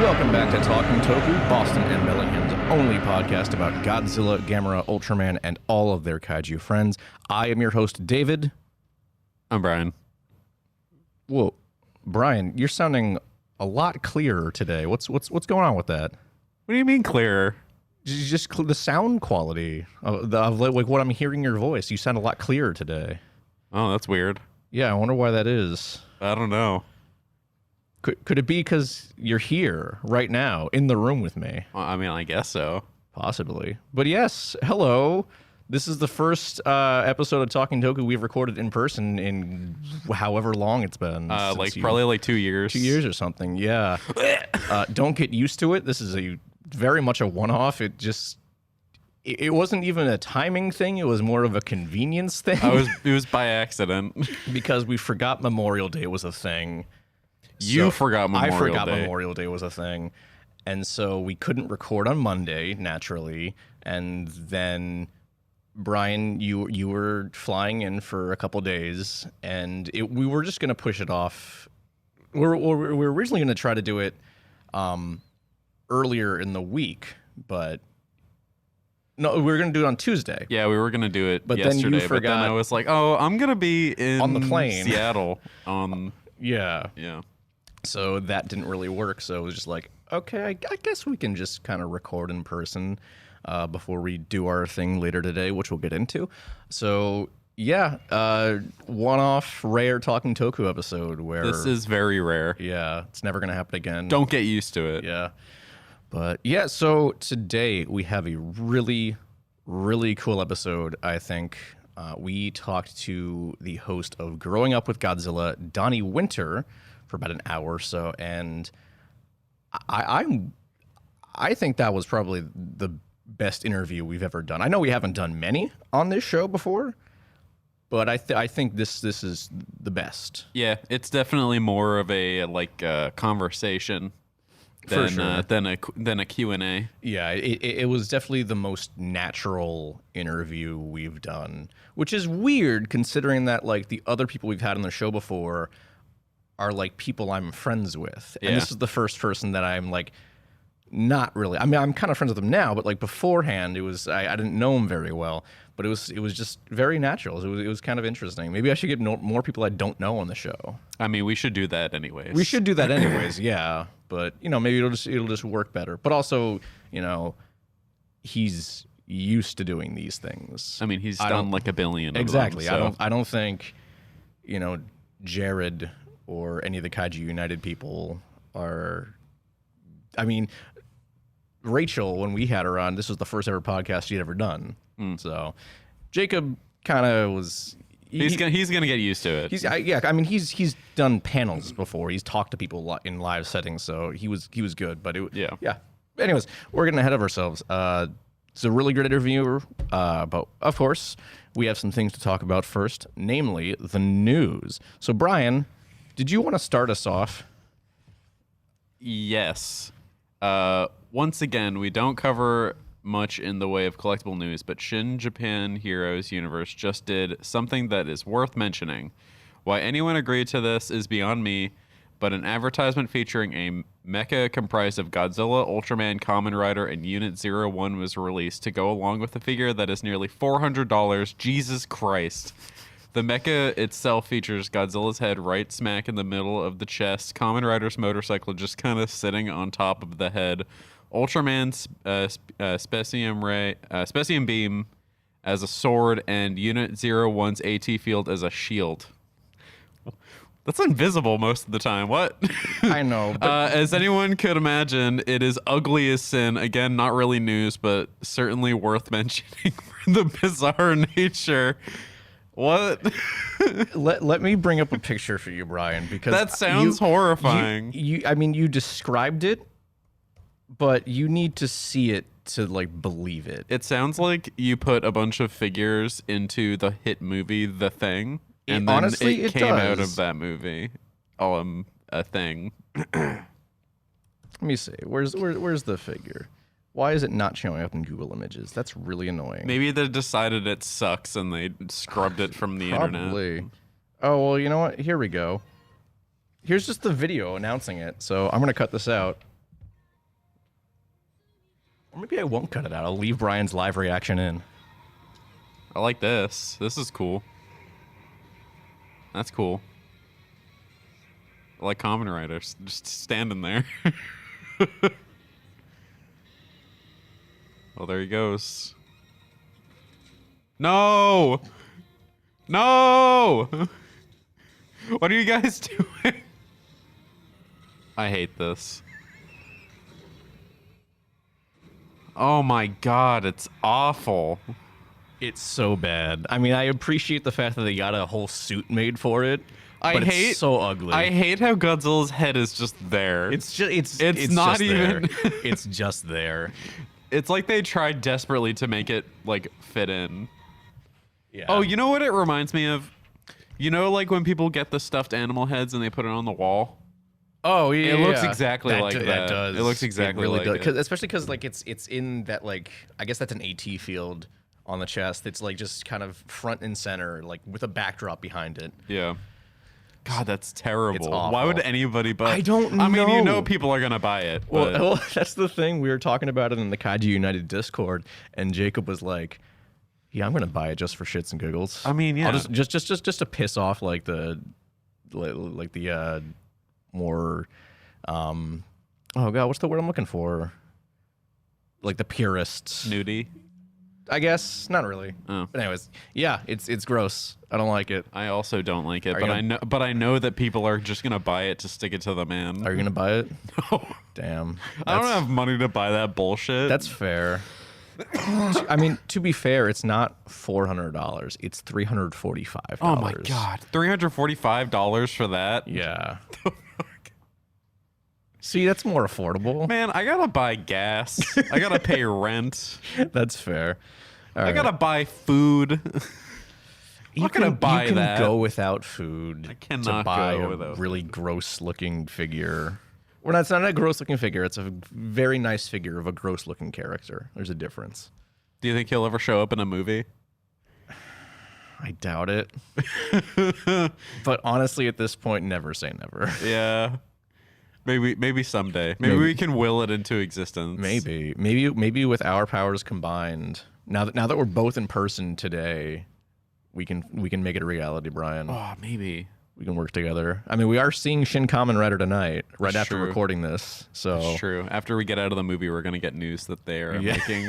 Welcome back to Talking Toku, Boston and Bellingham's only podcast about Godzilla, Gamera, Ultraman, and all of their kaiju friends. I am your host, David. I'm Brian. Whoa, Brian, you're sounding a lot clearer today. What's going on with that? What do you mean clearer? Just the sound quality of like what I'm hearing in your voice. You sound a lot clearer today. Oh, that's weird. Yeah, I wonder why that is. I don't know. Could it be because you're here right now in the room with me? Well, I mean, I guess so. Possibly. But yes, hello. This is the first episode of Talking Toku we've recorded in person in however long it's been. Probably like 2 years. 2 years or something, yeah. Don't get used to it. This is very much a one-off. It wasn't even a timing thing. It was more of a convenience thing. It was by accident. Because we forgot Memorial Day was a thing. I forgot Memorial Day was a thing. And so we couldn't record on Monday, naturally. And then, Brian, you were flying in for a couple days. And we were just going to push it off. We were originally going to try to do it earlier in the week. But no, we were going to do it on Tuesday. Yeah, we were going to do it but yesterday. Then you forgot. But then I was like, oh, I'm going to be on the plane. Seattle. Yeah. Yeah. So that didn't really work. So it was just like, okay, I guess we can just kind of record in person before we do our thing later today, which we'll get into. So yeah, one-off rare Talking Toku episode where... This is very rare. Yeah, it's never going to happen again. Don't get used to it. Yeah. But yeah, so today we have a really, really cool episode, I think. We talked to the host of Growing Up with Godzilla, Donny Winter, for about an hour or so, and I think that was probably the best interview we've ever done. I know we haven't done many on this show before, but I think this is the best. Yeah, it's definitely more of a conversation than a Q&A. Yeah, it was definitely the most natural interview we've done, which is weird considering that like the other people we've had on the show before are like people I'm friends with. And this is the first person that I'm like not really. I mean, I'm kind of friends with them now, but like beforehand it was I didn't know him very well, but it was just very natural. It was kind of interesting. Maybe I should get more people I don't know on the show. I mean, we should do that anyways. We should do that anyways, yeah. But, you know, maybe it'll just work better. But also, you know, he's used to doing these things. I mean, he's done like a billion exactly. of them. So. I don't think, you know, Jared or any of the Kaiju United people are. I mean, Rachel, when we had her on, this was the first ever podcast she'd ever done. So Jacob kind of was. He's gonna get used to it. I mean, he's done panels before. He's talked to people in live settings, so he was good. But yeah. Anyways, we're getting ahead of ourselves. It's a really great interview, but of course we have some things to talk about first, namely the news. So Brian, did you want to start us off? Yes. Once again, we don't cover much in the way of collectible news, but Shin Japan Heroes Universe just did something that is worth mentioning. Why anyone agreed to this is beyond me, but an advertisement featuring a mecha comprised of Godzilla, Ultraman, Kamen Rider, and Unit 01 was released to go along with the figure that is nearly $400. Jesus Christ. The mecha itself features Godzilla's head right smack in the middle of the chest, Kamen Rider's motorcycle just kind of sitting on top of the head, Ultraman's Specium Beam as a sword, and Unit 01's AT field as a shield. That's invisible most of the time. What? I know. But as anyone could imagine, it is ugly as sin. Again, not really news, but certainly worth mentioning for the bizarre nature. What? let me bring up a picture for you, Brian, because that sounds horrifying. I mean, you described it, but you need to see it to like believe it. It sounds like you put a bunch of figures into the hit movie The Thing, and then honestly, it came out of that movie. A thing. Let me see. Where's the figure? Why is it not showing up in Google Images? That's really annoying. Maybe they decided it sucks and they scrubbed it from the internet. Probably. Oh, well, you know what? Here we go. Here's just the video announcing it. So I'm going to cut this out. Or maybe I won't cut it out. I'll leave Brian's live reaction in. I like this. This is cool. That's cool. I like Kamen Rider just standing there. Well, there he goes. No! No! What are you guys doing? I hate this. Oh my god, it's awful. It's so bad. I mean, I appreciate the fact that they got a whole suit made for it. It's so ugly. I hate how Godzilla's head is just there. It's just it's not just even there. It's just there. It's like they tried desperately to make it like fit in. Yeah. Oh, you know what it reminds me of? You know, like when people get the stuffed animal heads and they put it on the wall? Oh yeah. It looks exactly like that. That does. It looks exactly really like does. it. Especially because like it's in that, like, I guess that's an AT field on the chest. It's like just kind of front and center, like with a backdrop behind it. Yeah. God, that's terrible. It's awful. Why would anybody buy? I don't know. I mean, you know, people are gonna buy it. But... Well, that's the thing. We were talking about it in the Kaiju United Discord, and Jacob was like, "Yeah, I'm gonna buy it just for shits and giggles." I mean, yeah, I'll just to piss off like the more, oh god, what's the word I'm looking for? Like the purists. Nudie. I guess not really. Oh. But anyways, yeah, it's gross. I don't like it. I also don't like it, Are but you I know that people are just gonna buy it to stick it to the man. Are you gonna buy it? No. Damn. I don't have money to buy that bullshit. That's fair. I mean, to be fair, it's not $400. It's $345. Oh my god, $345 for that? Yeah. See, that's more affordable. Man, I gotta buy gas. I gotta pay rent. That's fair. All I right. gotta buy food. I'm not gonna buy you can that. go without food. I cannot to buy go a without really gross-looking figure. Well, it's not a gross-looking figure. It's a very nice figure of a gross-looking character. There's a difference. Do you think he'll ever show up in a movie? I doubt it. But honestly, at this point, never say never. Yeah. Maybe someday. Maybe we can will it into existence. Maybe with our powers combined. Now that we're both in person today, we can make it a reality, Brian. Oh, maybe. We can work together. I mean, we are seeing Shin Kamen Rider tonight, right after true. recording this. So That's true. After we get out of the movie, we're gonna get news that they are making.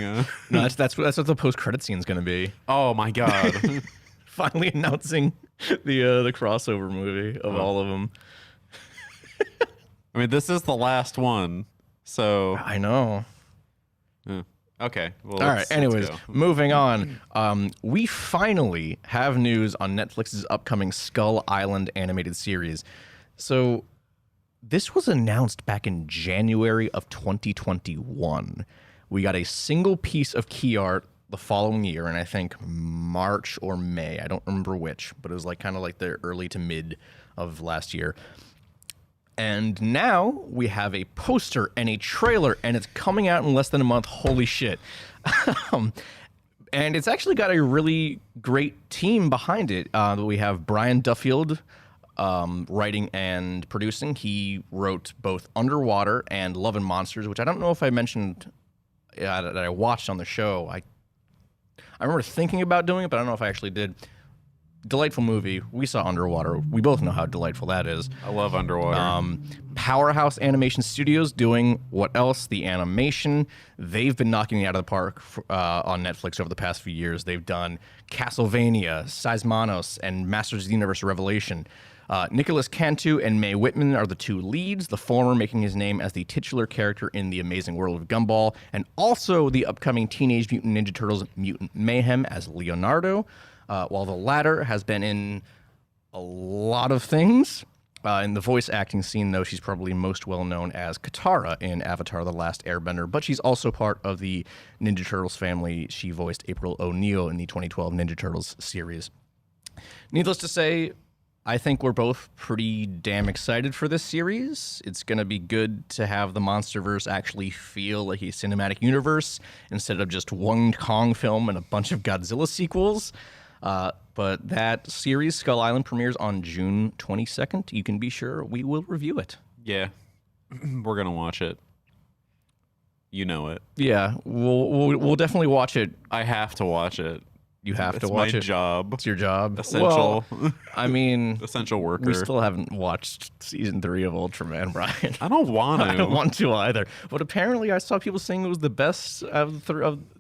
No, that's what the post-credit scene is going to be. Oh my god! Finally announcing the crossover movie of all of them. I mean, this is the last one, so I know. Okay. Well, All right. Anyways, moving on. We finally have news on Netflix's upcoming Skull Island animated series. So this was announced back in January of 2021. We got a single piece of key art the following year, and I think March or May. I don't remember which, but it was like kind of like the early to mid of last year. And now we have a poster and a trailer, and it's coming out in less than a month. Holy shit. And it's actually got a really great team behind it. We have Brian Duffield writing and producing. He wrote both Underwater and Love and Monsters, which I don't know if I mentioned that I watched on the show. I remember thinking about doing it, but I don't know if I actually did. Delightful movie. We saw Underwater. We both know how delightful that is. I love Underwater. Powerhouse Animation Studios doing what else? The animation. They've been knocking it out of the park on Netflix over the past few years. They've done Castlevania, Seismonos, and Masters of the Universe Revelation. Nicholas Cantu and Mae Whitman are the two leads, the former making his name as the titular character in The Amazing World of Gumball, and also the upcoming Teenage Mutant Ninja Turtles Mutant Mayhem as Leonardo. While the latter has been in a lot of things. In the voice acting scene, though, she's probably most well known as Katara in Avatar The Last Airbender, but she's also part of the Ninja Turtles family. She voiced April O'Neil in the 2012 Ninja Turtles series. Needless to say, I think we're both pretty damn excited for this series. It's going to be good to have the Monsterverse actually feel like a cinematic universe instead of just one Kong film and a bunch of Godzilla sequels. But that series, Skull Island, premieres on June 22nd. You can be sure we will review it. Yeah, we're gonna watch it. You know it. Yeah, we'll definitely watch it. I have to watch it. You have It's to watch my it. job. It's your job. Essential. Well, I mean, Essential worker. we still haven't watched season 3 of Ultraman, Brian. I don't want to. I don't want to either. But apparently, I saw people saying it was the best of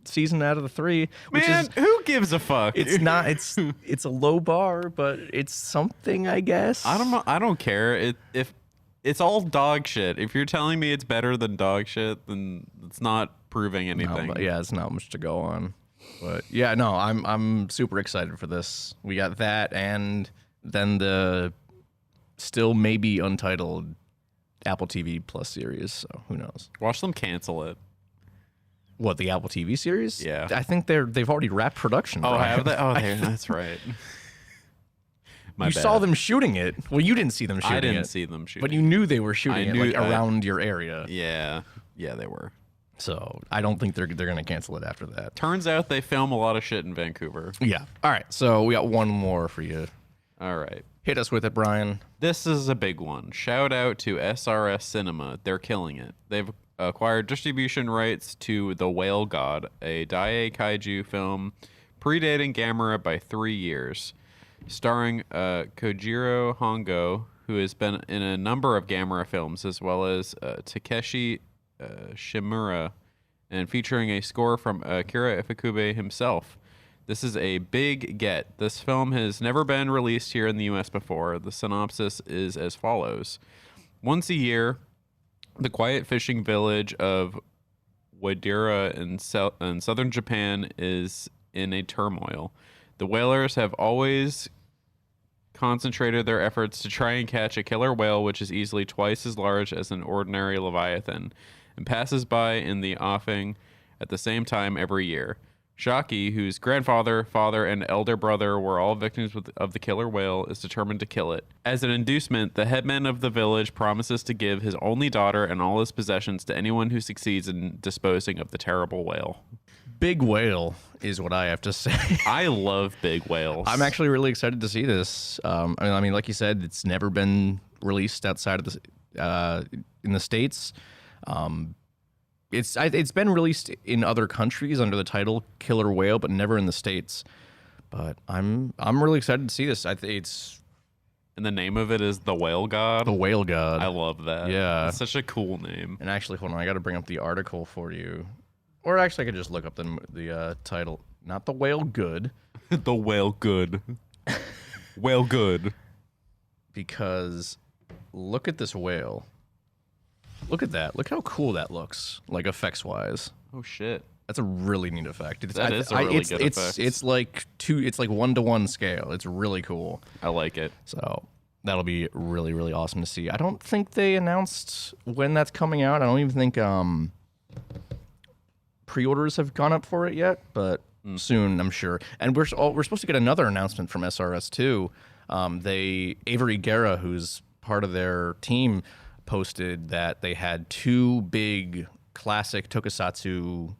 season out of the 3. Which Man, is, who gives a fuck? it's not. It's a low bar, but it's something, I guess. I don't know. I don't care. If it's all dog shit. If you're telling me it's better than dog shit, then it's not proving anything. No, but yeah, it's not much to go on. But yeah, no, I'm super excited for this. We got that, and then the still maybe untitled Apple TV Plus series. So who knows? Watch them cancel it. What, the Apple TV series? Yeah. I think they've already wrapped production. Oh, Brian. have they? Oh, that's right. My you bad. saw them shooting it. Well, you didn't see them shooting it. I didn't see them shooting. But you knew they were shooting I it knew like that. around your area. Yeah, they were. So I don't think they're gonna cancel it after that. Turns out they film a lot of shit in Vancouver. Yeah. All right. So we got one more for you. All right. Hit us with it, Brian. This is a big one. Shout out to SRS Cinema. They're killing it. They've acquired distribution rights to The Whale God, a Daiei kaiju film predating Gamera by 3 years, starring Kojiro Hongo, who has been in a number of Gamera films, as well as Takeshi Shimura, and featuring a score from Akira Ifukube himself. This is a big get. This film has never been released here in the U.S. before. The synopsis is as follows. Once a year, the quiet fishing village of Wadira in southern Japan is in a turmoil. The whalers have always concentrated their efforts to try and catch a killer whale which is easily twice as large as an ordinary leviathan and passes by in the offing at the same time every year. Shaki, whose grandfather, father, and elder brother were all victims of the killer whale, is determined to kill it. As an inducement, the headman of the village promises to give his only daughter and all his possessions to anyone who succeeds in disposing of the terrible whale. Big whale is what I have to say. I love big whales. I'm actually really excited to see this. I mean, like you said, it's never been released outside of the in the States. It's been released in other countries under the title Killer Whale, but never in the States. But I'm really excited to see this. I think it's And the name of it is The Whale God. The Whale God. I love that. Yeah. It's such a cool name. And actually, hold on, I got to bring up the article for you. Or actually, I could just look up the title. Not The Whale Good. The Whale Good. Whale Good. Because look at this whale. Look at that. Look how cool that looks, like effects-wise. Oh, shit. That's a really neat effect. That is a really good effect. It's like 1-to-1 scale. It's really cool. I like it. So that'll be really, really awesome to see. I don't think they announced when that's coming out. I don't even think pre-orders have gone up for it yet, but soon, I'm sure. And we're supposed to get another announcement from SRS too. Avery Guerra, who's part of their team, posted that they had 2 big classic tokusatsu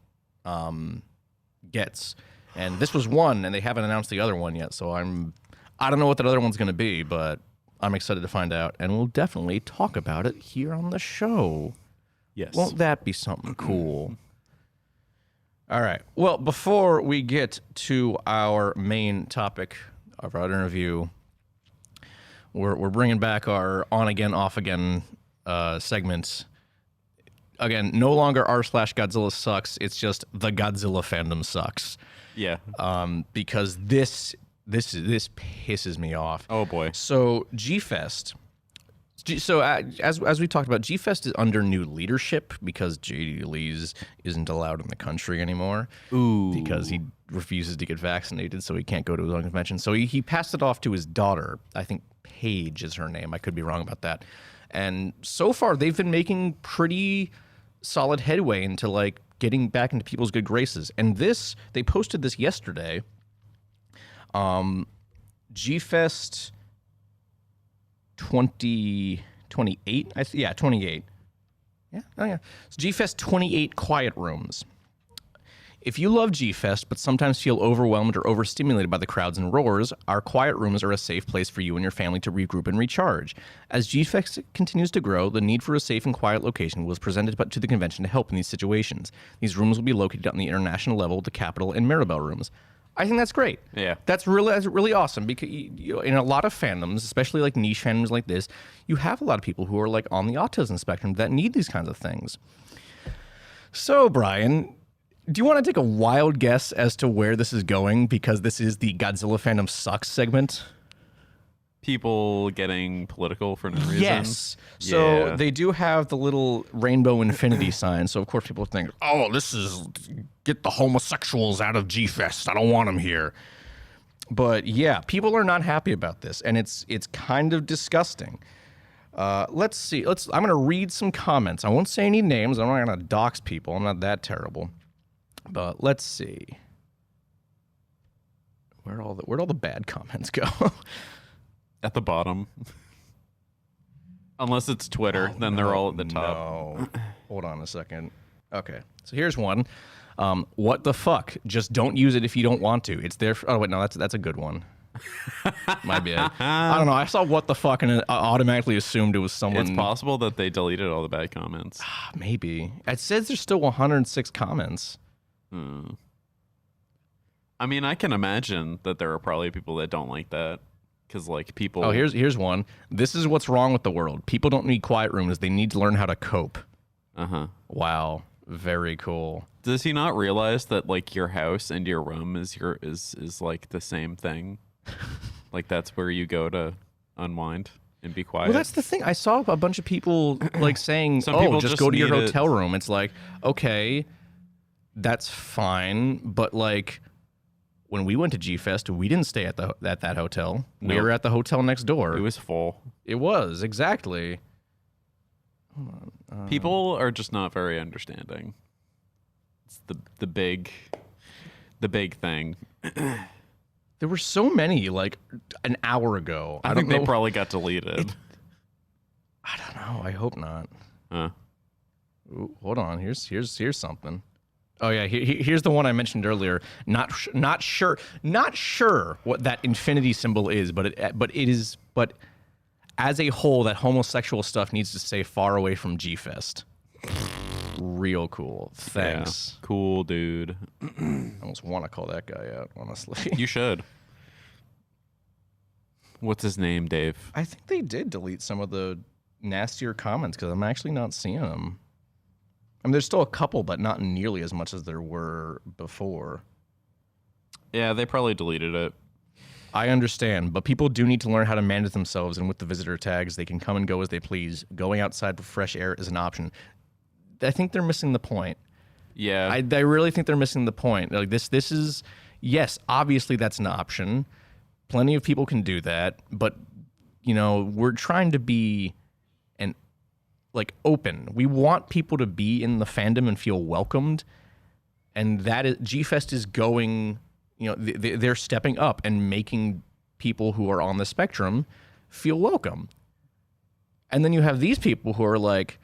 gets, and this was one, and they haven't announced the other one yet. So I don't know what that other one's going to be, but I'm excited to find out, and we'll definitely talk about it here on the show. Yes. Won't that be something cool? All right. Well, before we get to our main topic of our interview, we're bringing back our on again, off again segments. Again, no longer r/Godzilla sucks. It's just the Godzilla fandom sucks. Yeah. Because this pisses me off. Oh boy. So G-Fest. So as we talked about, G-Fest is under new leadership because JD Lee's isn't allowed in the country anymore. Ooh. Because he refuses to get vaccinated, so he can't go to his own convention. So he passed it off to his daughter. I think Paige is her name. I could be wrong about that. And so far, they've been making pretty solid headway into like getting back into people's good graces. And they posted this yesterday. G-Fest 28. 28. Yeah. Oh yeah. It's G-Fest 28 quiet rooms. If you love G-Fest, but sometimes feel overwhelmed or overstimulated by the crowds and roars, our quiet rooms are a safe place for you and your family to regroup and recharge. As G-Fest continues to grow, the need for a safe and quiet location was presented to the convention to help in these situations. These rooms will be located on the international level, the Capitol and Maribel rooms. I think that's great. Yeah. That's really awesome because in a lot of fandoms, especially like niche fandoms like this, you have a lot of people who are like on the autism spectrum that need these kinds of things. So, Brian, do you want to take a wild guess as to where this is going? Because this is the Godzilla fandom sucks segment. People getting political for no reason. Yes. So they do have the little rainbow infinity sign. So, of course, people think, oh, this is get the homosexuals out of G-Fest. I don't want them here. But, yeah, people are not happy about this. And it's kind of disgusting. Let's see. I'm going to read some comments. I won't say any names. I'm not going to dox people. I'm not that terrible. But let's see. Where'd all the bad comments go? At the bottom. Unless it's Twitter, then they're all at the top. No. Hold on a second. Okay. So here's one. What the fuck? Just don't use it if you don't want to. It's there. Oh, wait, no, that's a good one. My bad. I don't know. I saw what the fuck and I automatically assumed it was someone. It's possible that they deleted all the bad comments. Maybe. It says there's still 106 comments. I mean, I can imagine that there are probably people that don't like that. Because, like, people... Oh, here's one. This is what's wrong with the world. People don't need quiet rooms. They need to learn how to cope. Uh-huh. Wow. Very cool. Does he not realize that, like, your house and your room is like, the same thing? Like, that's where you go to unwind and be quiet? Well, that's the thing. I saw a bunch of people, like, saying, just go to your hotel room. It's like, okay, that's fine, but, like... When we went to G-Fest, we didn't stay at that hotel. Nope. We were at the hotel next door. It was full. It was, exactly. Hold on. People are just not very understanding. It's the big thing. There were so many, like, an hour ago. I think they probably got deleted. I don't know. I hope not. Huh. Ooh, hold on. Here's something. Oh yeah, here's the one I mentioned earlier. Not sure what that infinity symbol is, but as a whole, that homosexual stuff needs to stay far away from G-Fest. Real cool. Thanks. Yeah. Cool, dude. I almost want to call that guy out, honestly. You should. What's his name, Dave? I think they did delete some of the nastier comments because I'm actually not seeing them. I mean, there's still a couple, but not nearly as much as there were before. Yeah, they probably deleted it. I understand, but people do need to learn how to manage themselves, and with the visitor tags, they can come and go as they please. Going outside for fresh air is an option. I think they're missing the point. Yeah. I really think they're missing the point. Like this is, yes, obviously that's an option. Plenty of people can do that, but, you know, we're trying to be open. We want people to be in the fandom and feel welcomed, and that is G-Fest is going, you know, they're stepping up and making people who are on the spectrum feel welcome. And then you have these people who are like,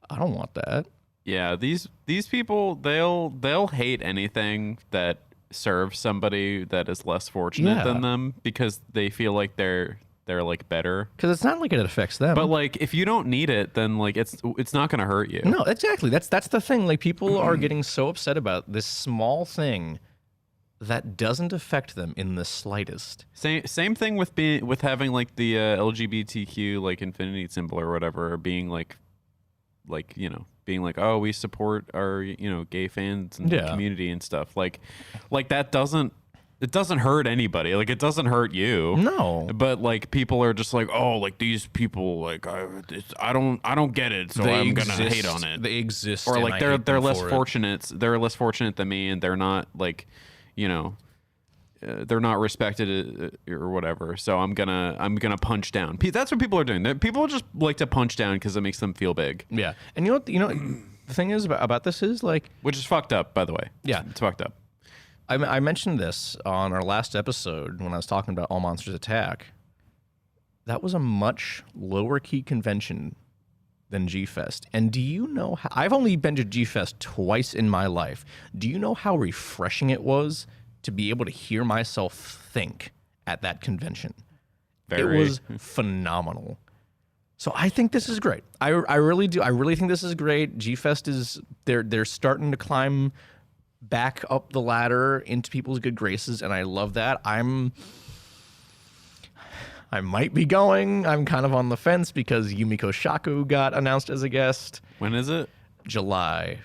I don't want that. Yeah, these people, they'll hate anything that serves somebody that is less fortunate than them because they feel like they're like better. Because it's not like it affects them. But like if you don't need it, then like it's not going to hurt you. No, exactly. That's the thing. Like people are getting so upset about this small thing that doesn't affect them in the slightest. Same thing with having like the LGBTQ like infinity symbol or whatever, being like you know, being like, oh, we support our, you know, gay fans and the community and stuff. Like that doesn't hurt anybody. Like it doesn't hurt you. No. But like people are just like, oh, like these people, like I don't get it, so I'm gonna hate on it. They exist, or like they're less fortunate. They're less fortunate than me, and they're not like, you know, they're not respected or whatever. So I'm gonna punch down. That's what people are doing. People just like to punch down because it makes them feel big. Yeah, and you know the thing is about this is like, which is fucked up, by the way. Yeah, it's fucked up. I mentioned this on our last episode when I was talking about All Monsters Attack. That was a much lower key convention than G-Fest. And do you know how, I've only been to G-Fest twice in my life. Do you know how refreshing it was to be able to hear myself think at that convention? It was phenomenal. So I think this is great. I really do. I really think this is great. G-Fest is they're starting to climb back up the ladder into people's good graces, and I love that. I might be going. I'm kind of on the fence because Yumiko Shaku got announced as a guest. When is it? July.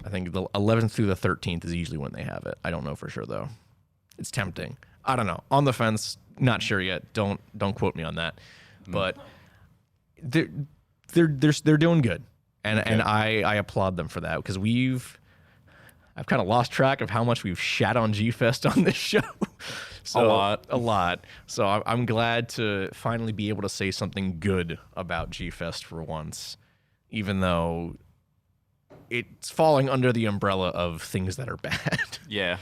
I think the 11th through the 13th is usually when they have it. I don't know for sure though. It's tempting. I don't know. On the fence. Not sure yet. Don't quote me on that. But they're doing good, and I applaud them for that because I've kind of lost track of how much we've shat on G-Fest on this show. So, a lot. So I'm glad to finally be able to say something good about G-Fest for once, even though it's falling under the umbrella of things that are bad. Yeah.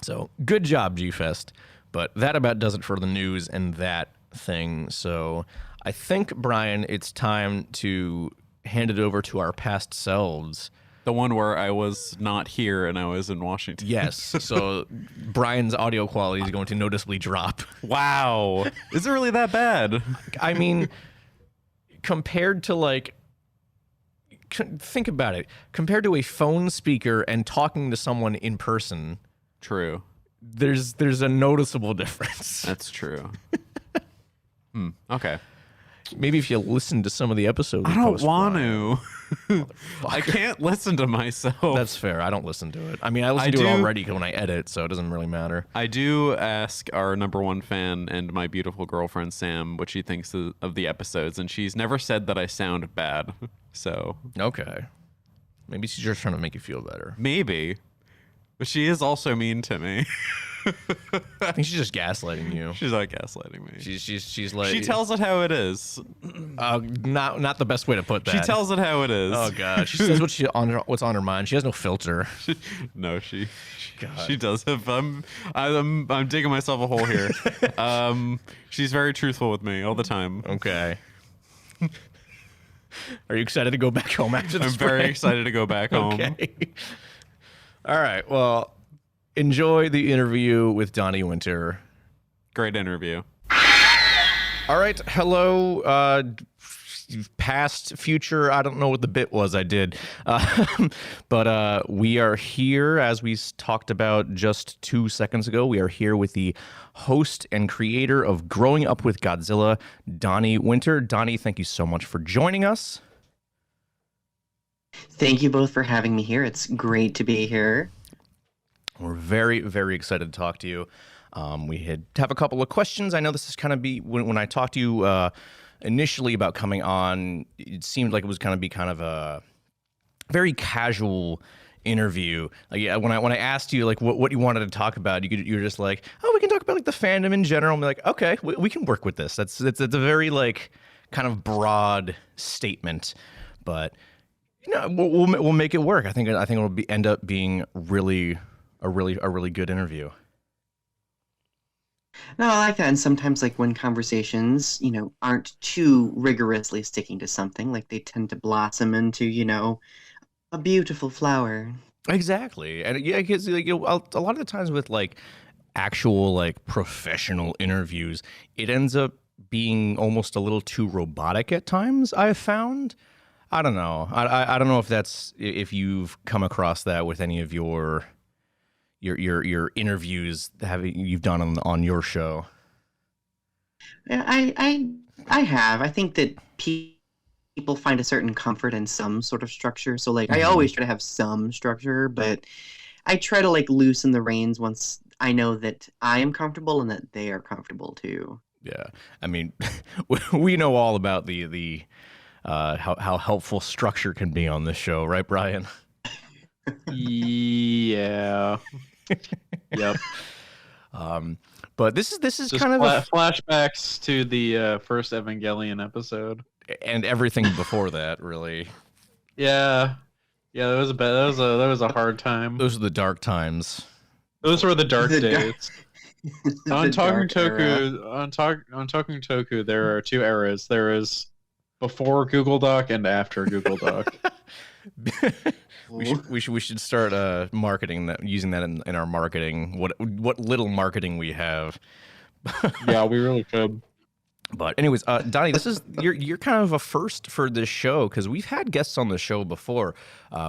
So good job, G-Fest. But that about does it for the news and that thing. So I think, Brian, it's time to hand it over to our past selves. The one where I was not here and I was in Washington. Yes. So Brian's audio quality is going to noticeably drop. Wow. Is it really that bad? I mean, compared to like, think about it. Compared to a phone speaker and talking to someone in person. True. There's a noticeable difference. That's true. Okay. Maybe if you listen to some of the episodes. I don't want to. I can't listen to myself. That's fair. I don't listen to it. I mean, I listen to it already when I edit, so it doesn't really matter. I do ask our number one fan and my beautiful girlfriend, Sam, what she thinks of the episodes, and she's never said that I sound bad. So. Okay. Maybe she's just trying to make you feel better. Maybe. But she is also mean to me. I think she's just gaslighting you. She's like gaslighting me. She's like, she tells it how it is. Not the best way to put that. She tells it how it is. Oh god, she says what's on her mind. She has no filter. No, she does have. I'm digging myself a hole here. She's very truthful with me all the time. Okay. Are you excited to go back home after this? I'm very excited to go back home. Okay. All right. Well, enjoy the interview with Donny Winter. Great interview. All right. Hello. Past, future. I don't know what the bit was I did. But we are here, as we talked about just 2 seconds ago. We are here with the host and creator of Growing Up with Godzilla, Donny Winter. Donny, thank you so much for joining us. Thank you both for having me here. It's great to be here. We're very, very excited to talk to you. We have a couple of questions. I know this is kind of when I talked to you initially about coming on, it seemed like it was going to be kind of a very casual interview. Like, yeah, when I asked you like what you wanted to talk about, you were just like, oh, we can talk about like the fandom in general. I'm like, okay, we can work with this. It's a very like kind of broad statement, but you know, we'll make it work. I think it'll end up being a really good interview. No, I like that. And sometimes, like when conversations, aren't too rigorously sticking to something, like they tend to blossom into, a beautiful flower. Exactly, and yeah, because like, a lot of the times with like actual like professional interviews, it ends up being almost a little too robotic at times. I've found. I don't know. I don't know if you've come across that with any of your interviews you've done on your show. Yeah, I have. I think that people find a certain comfort in some sort of structure. So like I always try to have some structure, but I try to like loosen the reins once I know that I am comfortable and that they are comfortable too. Yeah. I mean, we know all about the how helpful structure can be on this show, right, Brian? Yeah. Yep. But this is just kind of flashbacks to the first Evangelion episode and everything before that, really. Yeah, that was a hard time. Those are the dark times. Those were the dark days. On Talking dark era. Toku, there are two eras. There is before Google Doc and after Google Doc. We should start marketing that, using that in our marketing. What little marketing we have. Yeah, we really could. But anyways, Donnie, this is you're kind of a first for this show because we've had guests on the show before.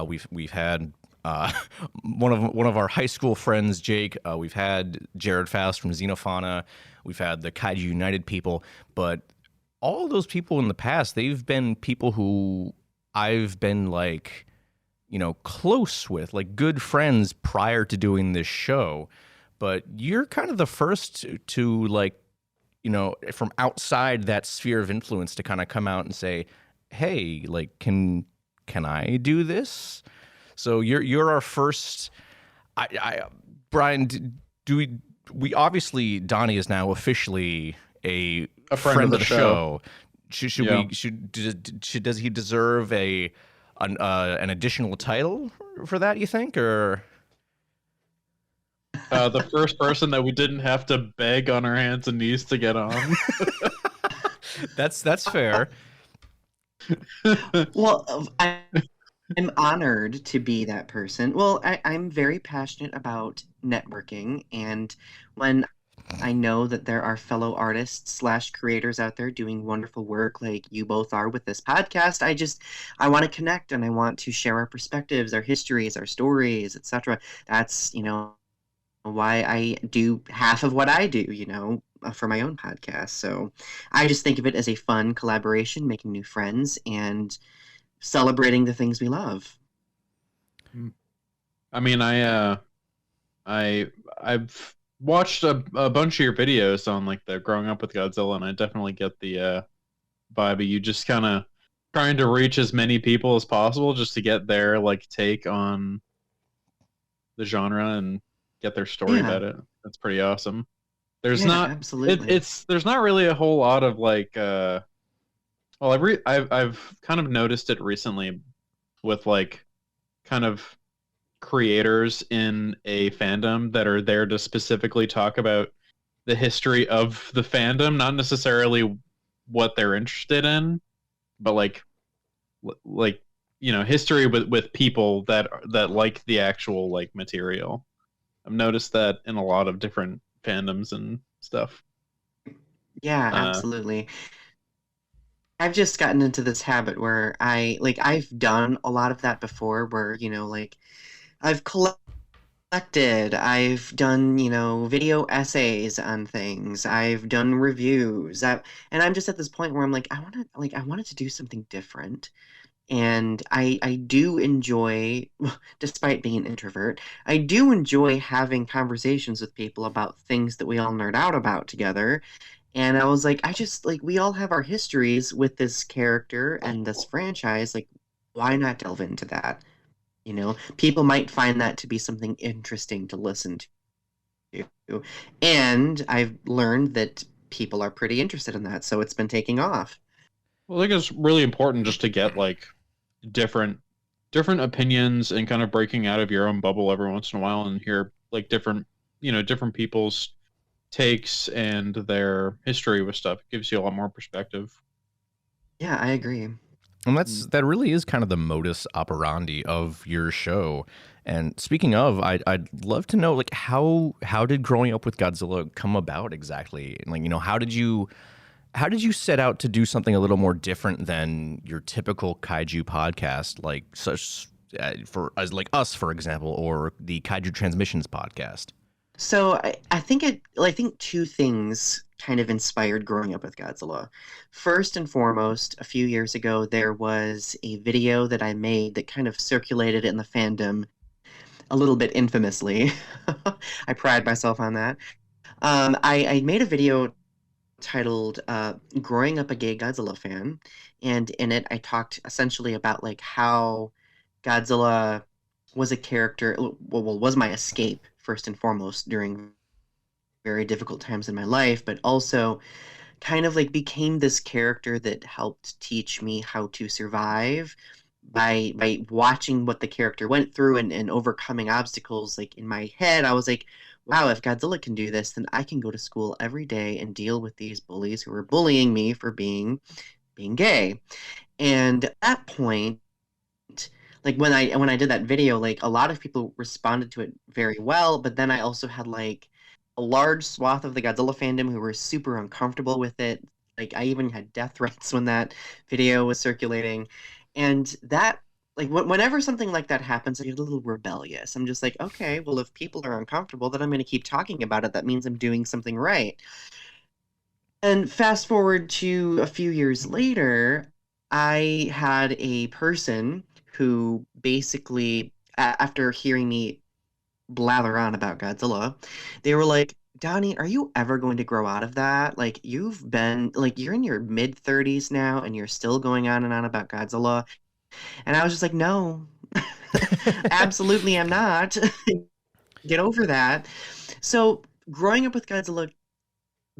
We've had one of our high school friends, Jake. We've had Jared Faust from Xenofauna. We've had the Kaiju United people. But all of those people in the past, they've been people who I've been like, close with, like good friends prior to doing this show. But you're kind of the first to like, from outside that sphere of influence to kind of come out and say, hey, like, can I do this? So you're our first. Brian, do we obviously Donnie is now officially a friend of the show. Does he deserve an additional title for that? You think, or the first person that we didn't have to beg on our hands and knees to get on. That's fair. Well, I'm honored to be that person. Well, I'm very passionate about networking, and when I know that there are fellow artists / creators out there doing wonderful work like you both are with this podcast, I want to connect and I want to share our perspectives, our histories, our stories, etc. That's, why I do half of what I do, for my own podcast. So I just think of it as a fun collaboration, making new friends and celebrating the things we love. I mean, I've watched a bunch of your videos on like the growing up with Godzilla, and I definitely get the vibe of you just kind of trying to reach as many people as possible just to get their like take on the genre and get their story about it. That's pretty awesome. There's not absolutely. There's not really a whole lot of like I've kind of noticed it recently with like kind of creators in a fandom that are there to specifically talk about the history of the fandom, not necessarily what they're interested in, but like history with people that like the actual like material. I've noticed that in a lot of different fandoms and stuff. Yeah, absolutely. I've just gotten into this habit where I've done a lot of that before where, I've collected, I've done, video essays on things, I've done reviews, and I'm just at this point where I'm like, I wanted to do something different. And I do enjoy, despite being an introvert, I do enjoy having conversations with people about things that we all nerd out about together. And I was like, we all have our histories with this character and this franchise. Like, why not delve into that? People might find that to be something interesting to listen to. And I've learned that people are pretty interested in that. So it's been taking off. Well, I think it's really important just to get like different opinions and kind of breaking out of your own bubble every once in a while and hear like different people's takes and their history with stuff. It gives you a lot more perspective. Yeah, I agree. And that really is kind of the modus operandi of your show. And speaking of, I'd love to know like how did growing up with Godzilla come about exactly? Like, how did you set out to do something a little more different than your typical kaiju podcast, like for us, for example, or the Kaiju Transmissions podcast? So I think two things kind of inspired growing up with Godzilla. First and foremost, a few years ago, there was a video that I made that kind of circulated in the fandom a little bit infamously. I pride myself on that. I made a video titled Growing Up a Gay Godzilla Fan, and in it I talked essentially about like how Godzilla was a character, was my escape first and foremost during very difficult times in my life, but also kind of like became this character that helped teach me how to survive by watching what the character went through and overcoming obstacles. Like in my head, I was like, wow, if Godzilla can do this, then I can go to school every day and deal with these bullies who are bullying me for being being gay. And at that point, like when I did that video, like a lot of people responded to it very well, but then I also had like a large swath of the Godzilla fandom who were super uncomfortable with it. Like I even had death threats when that video was circulating. And that like whenever something like that happens, I get a little rebellious. I'm just like, okay, well if people are uncomfortable, then I'm going to keep talking about it. That means I'm doing something right. And fast forward to a few years later, I had a person who basically, after hearing me blather on about Godzilla, they were like, Donnie, are you ever going to grow out of that? Like, you're in your mid 30s now and you're still going on and on about Godzilla. And I was just like, no, absolutely, I'm not. Get over that. So, growing up with Godzilla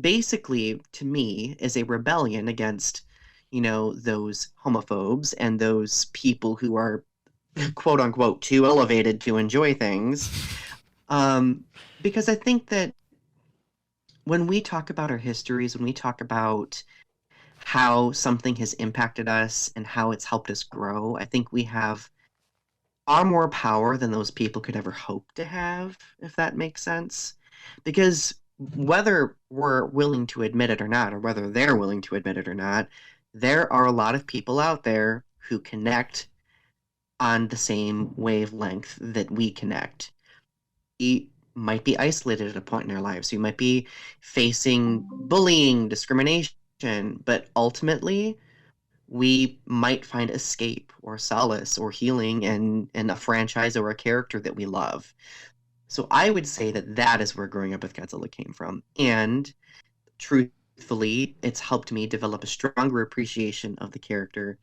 basically to me is a rebellion against those homophobes and those people who are quote unquote too elevated to enjoy things, because I think that when we talk about our histories, when we talk about how something has impacted us and how it's helped us grow, I think we have far more power than those people could ever hope to have, if that makes sense. Because whether we're willing to admit it or not, or whether they're willing to admit it or not, there are a lot of people out there who connect on the same wavelength that we connect. We might be isolated at a point in their lives. We might be facing bullying, discrimination, but ultimately, we might find escape or solace or healing in a franchise or a character that we love. So I would say that that is where growing up with Godzilla came from. And truthfully, it's helped me develop a stronger appreciation of the character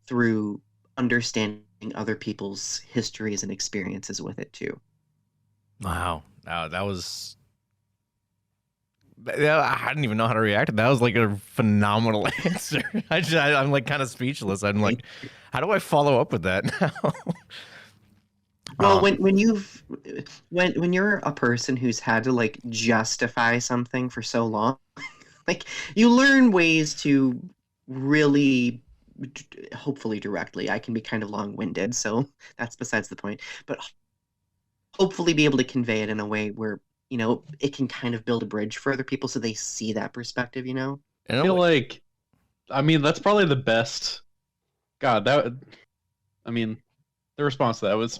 through understanding other people's histories and experiences with it too. Wow. That was... Yeah, I didn't even know how to react to that. That was like a phenomenal answer. I'm like kind of speechless. I'm like, how do I follow up with that now? Well, when you're a person who's had to like justify something for so long, like you learn ways to really, hopefully directly. I can be kind of long-winded, so that's besides the point. But hopefully be able to convey it in a way where it can kind of build a bridge for other people so they see that perspective. I feel like, I mean, that's probably the best. God, the response to that was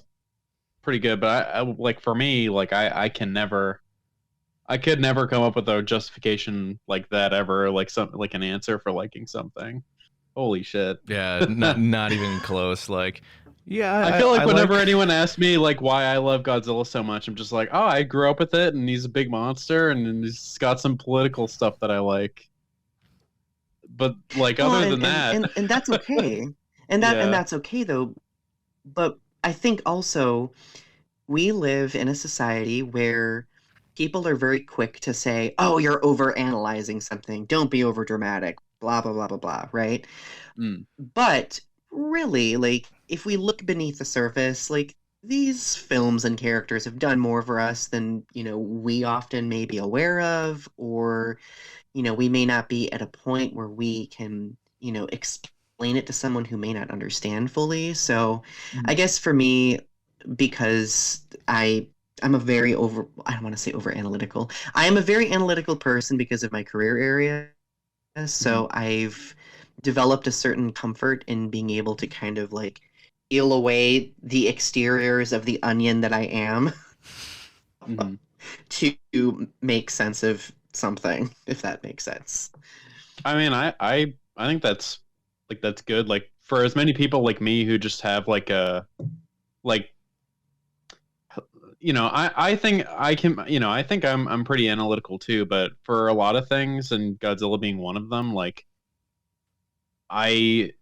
pretty good, but I like for me, like I could never come up with a justification like that ever, like something like an answer for liking something. Holy shit. Yeah, not even close. Like, yeah, I feel like whenever anyone asks me like why I love Godzilla so much, I'm just like, oh, I grew up with it, and he's a big monster, and he's got some political stuff that I like. But like, other than that, and that's okay, and that's okay though. But I think also we live in a society where people are very quick to say, "Oh, you're overanalyzing something. Don't be overdramatic." Blah blah blah blah blah. Right? But really, like, if we look beneath the surface, like these films and characters have done more for us than we often may be aware of, or we may not be at a point where we can explain it to someone who may not understand fully. So I guess for me, because I'm a very I don't want to say over analytical. I am a very analytical person because of my career area. So I've developed a certain comfort in being able to kind of like peel away the exteriors of the onion that I am to make sense of something, if that makes sense. I mean, I think that's good. Like for as many people like me who just have like a like I think I can I think I'm pretty analytical too, but for a lot of things, and Godzilla being one of them, like I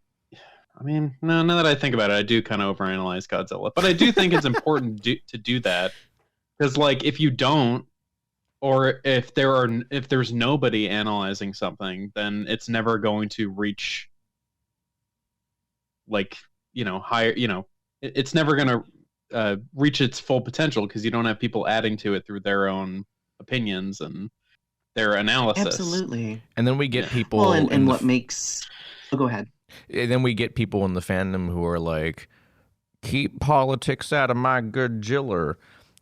mean, no, now that I think about it, I do kind of overanalyze Godzilla, but I do think it's important to do that, because like if you don't, or if there's nobody analyzing something, then it's never going to reach like higher. It's never going to reach its full potential because you don't have people adding to it through their own opinions and their analysis. Absolutely. And then we get people and what makes go ahead. And then we get people in the fandom who are like, keep politics out of my Godzilla,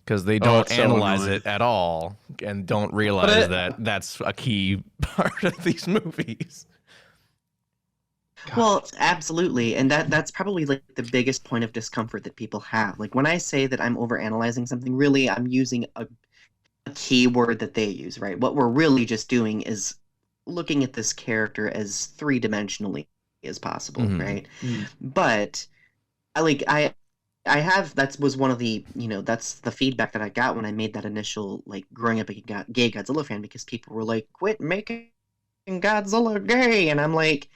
because they don't it's so analyze annoying. it at all and don't realize that that's a key part of these movies. Well, absolutely, and that's probably like the biggest point of discomfort that people have. Like when I say that I'm overanalyzing something, really I'm using a keyword that they use, right? What we're really just doing is looking at this character as three-dimensionally as possible, Mhm. right? Mm. But I have that was one of the that's the feedback that I got when I made that initial like growing up a gay Godzilla fan, because people were like, quit making Godzilla gay, and I'm like,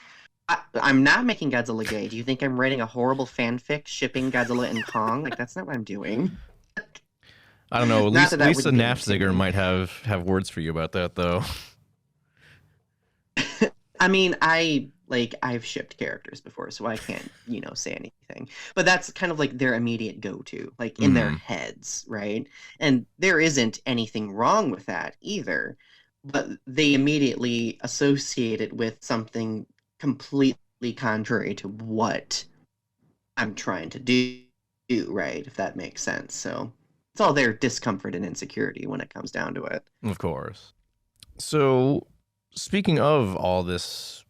I'm not making Godzilla gay. Do you think I'm writing a horrible fanfic shipping Godzilla and Kong? Like that's not what I'm doing. I don't know. Not that that Lisa wouldn't get into Nafziger me. might have words for you about that, though. I mean, I've shipped characters before, so I can't, say anything. But that's kind of like their immediate go-to, like in their Mhm. heads, right? And there isn't anything wrong with that either, but they immediately associate it with something completely contrary to what I'm trying to do, right? If that makes sense. So it's all their discomfort and insecurity when it comes down to it. Of course. So, speaking of all this,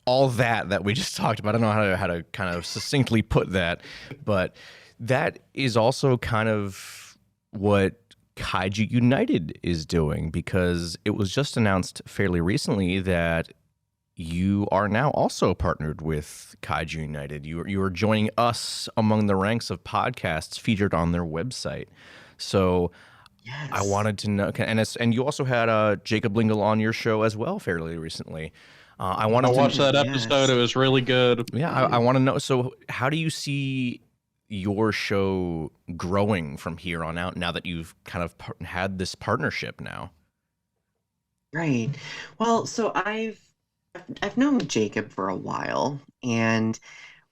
all that we just talked about, I don't know how to kind of succinctly put that, but that is also kind of what Kaiju United is doing, because it was just announced fairly recently that you are now also partnered with Kaiju United. You are joining us among the ranks of podcasts featured on their website. So Yes. I wanted to know, and you also had Jacob Lingle on your show as well fairly recently. I I wanted to, watched that Yes. episode. It was really good. yeah, I want to know. So, how do you see your show growing from here on out? Now that you've kind of had this partnership now. Right. Well, so I've known Jacob for a while, and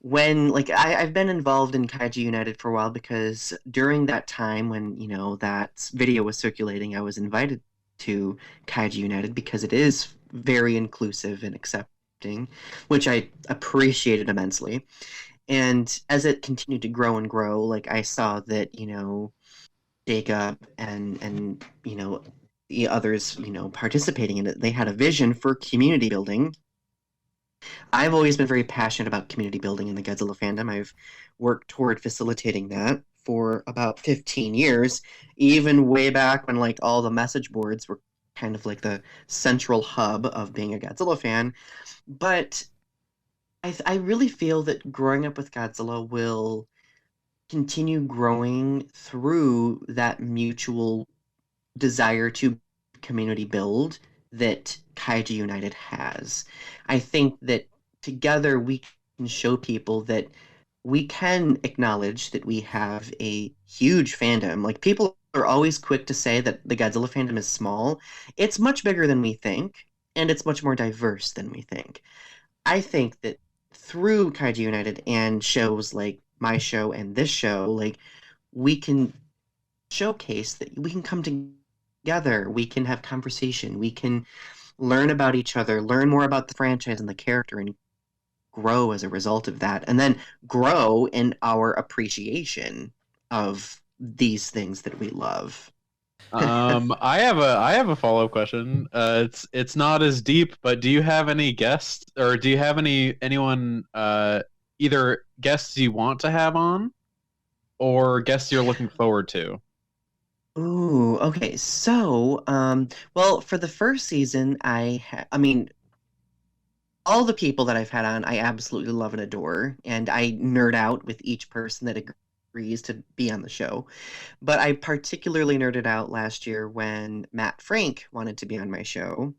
when like I've been involved in Kaiju United for a while because during that time when that video was circulating, I was invited to Kaiju United because it is very inclusive and accepting, which I appreciated immensely. And as it continued to grow and grow, like I saw that Jacob and the others participating in it, they had a vision for community building. I've always been very passionate about community building in the Godzilla fandom. I've worked toward facilitating that for about 15 years, even way back when like all the message boards were kind of like the central hub of being a Godzilla fan. But I really feel that growing up with Godzilla will continue growing through that mutual desire to community build that Kaiju United has. I think that together we can show people that we can acknowledge that we have a huge fandom. Like people are always quick to say that the Godzilla fandom is small. It's much bigger than we think, and it's much more diverse than we think. I think that through Kaiju United and shows like my show and this show, like we can showcase that we can come together, we can have conversation, we can learn about each other, learn more about the franchise and the character, and grow as a result of that, and then grow in our appreciation of these things that we love. I have a follow up question. It's not as deep, but do you have any guests, or do you have anyone either guests you want to have on, or guests you're looking forward to? Ooh, okay. So, well, for the first season, I mean, all the people that I've had on, I absolutely love and adore, and I nerd out with each person that agrees to be on the show. But I particularly nerded out last year when Matt Frank wanted to be on my show.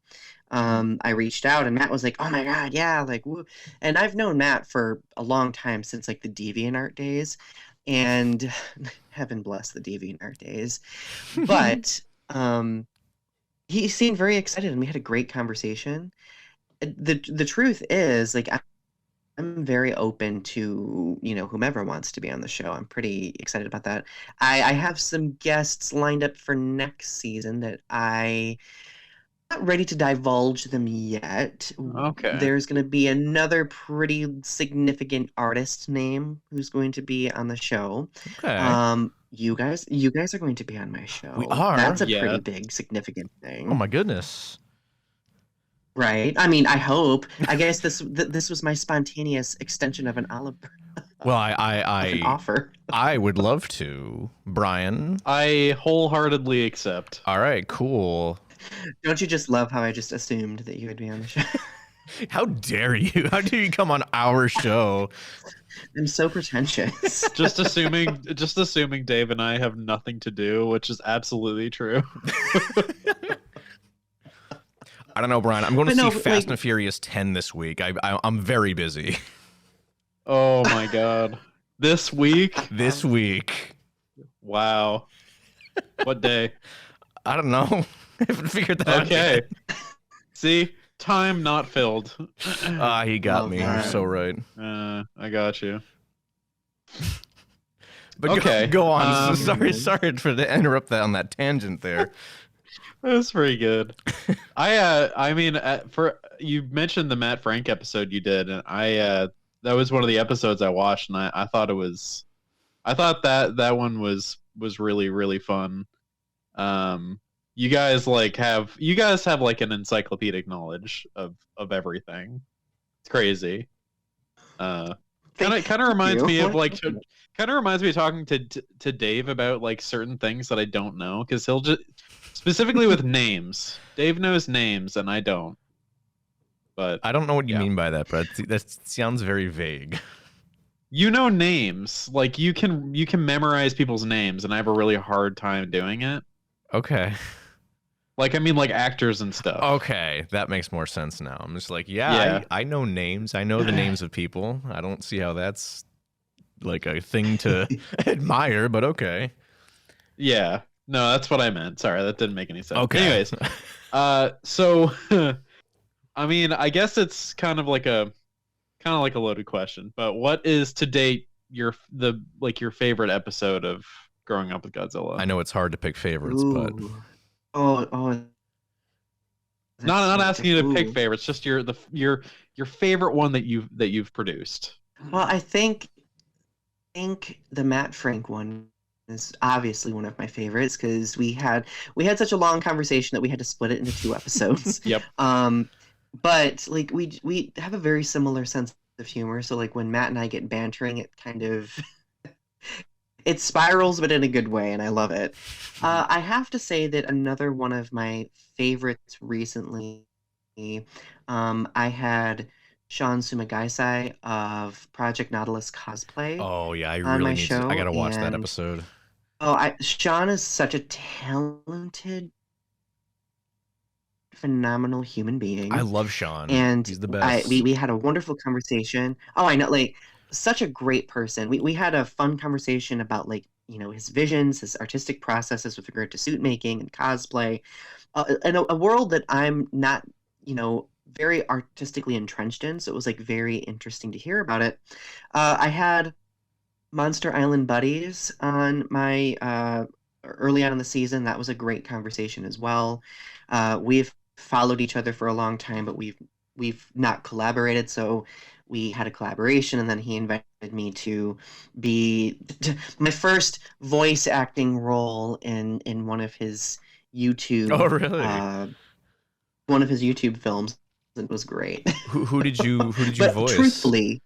I reached out and Matt was like, "Oh my God, yeah!" Like, woo. And I've known Matt for a long time since like the DeviantArt days, and heaven bless the DeviantArt days. But he seemed very excited, and we had a great conversation. The truth is, like, I'm very open to whomever wants to be on the show. I'm pretty excited about that. I have some guests lined up for next season that ready to divulge them yet. Okay. There's going to be another pretty significant artist name who's going to be on the show. Okay. You guys are going to be on my show. We are? That's a Yeah. pretty big, significant thing. Oh my goodness. Right? I mean, I hope. I guess this was my spontaneous extension of an Well, an I offer. I would love to, Brian. I wholeheartedly accept. All right, cool. Don't you just love how I just assumed that you would be on the show? How dare you? How dare you come on our show? I'm so pretentious. Just assuming Dave and I have nothing to do, which is absolutely true. I don't know, Brian. I'm going to But see no, Fast and Furious 10 this week. I'm very busy Oh my god. This week? this week. Wow. What day? I don't know. I haven't figured that out Okay. yet. See? Time not filled. He got Love me. You're that. so right. I got you. But Okay, go on. um, Sorry for the interrupt that on that tangent there. That's pretty good. I mean, for you mentioned the Matt Frank episode you did, and that was one of the episodes I watched, and I thought that one was really really fun. You guys have like an encyclopedic knowledge of everything. It's crazy. Kind of reminds me of like talking to Dave about like certain things that I don't know, because he'll just specifically with names. Dave knows names and I don't. But I don't know what you Yeah. mean by that, but that sounds very vague. you know names. Like you can memorize people's names, and I have a really hard time doing it. Okay. Like I mean like actors and stuff. Okay, that makes more sense now. I'm just like, yeah. Yeah. I know names. I know the names of people. I don't see how that's like a thing to admire, but okay. Yeah. No, that's what I meant. Sorry, that didn't make any sense. Okay. Anyways, so I mean, I guess it's kind of like a loaded question, but what is to date your favorite episode of Growing Up with Godzilla? I know it's hard to pick favorites, but Ooh. Oh. That's Not so asking you to pick ooh. favorites, just your favorite one that you've produced. Well, I think the Matt Frank one is obviously one of my favorites because we had such a long conversation that we had to split it into 2 episodes. Yep. But like we have a very similar sense of humor. So like when Matt and I get bantering, it kind of it spirals, but in a good way, and I love it. I have to say that another one of my favorites recently, I had Sean Sumagaisai of Project Nautilus Cosplay. oh yeah, I On really my need to. show, I gotta watch that and- episode. Sean is such a talented, phenomenal human being. I love Sean. And He's the best. we had a wonderful conversation. Oh, I know, like such a great person. We had a fun conversation about like his visions, his artistic processes with regard to suit making and cosplay, in a world that I'm not very artistically entrenched in. So it was like very interesting to hear about it. I had Monster Island Buddies on my early on in the season. That was a great conversation as well. We've followed each other for a long time, but we've not collaborated. So we had a collaboration, and then he invited me to be my first voice acting role in one of his YouTube. Oh, really? One of his YouTube films. It was great. Who did you But voice? truthfully,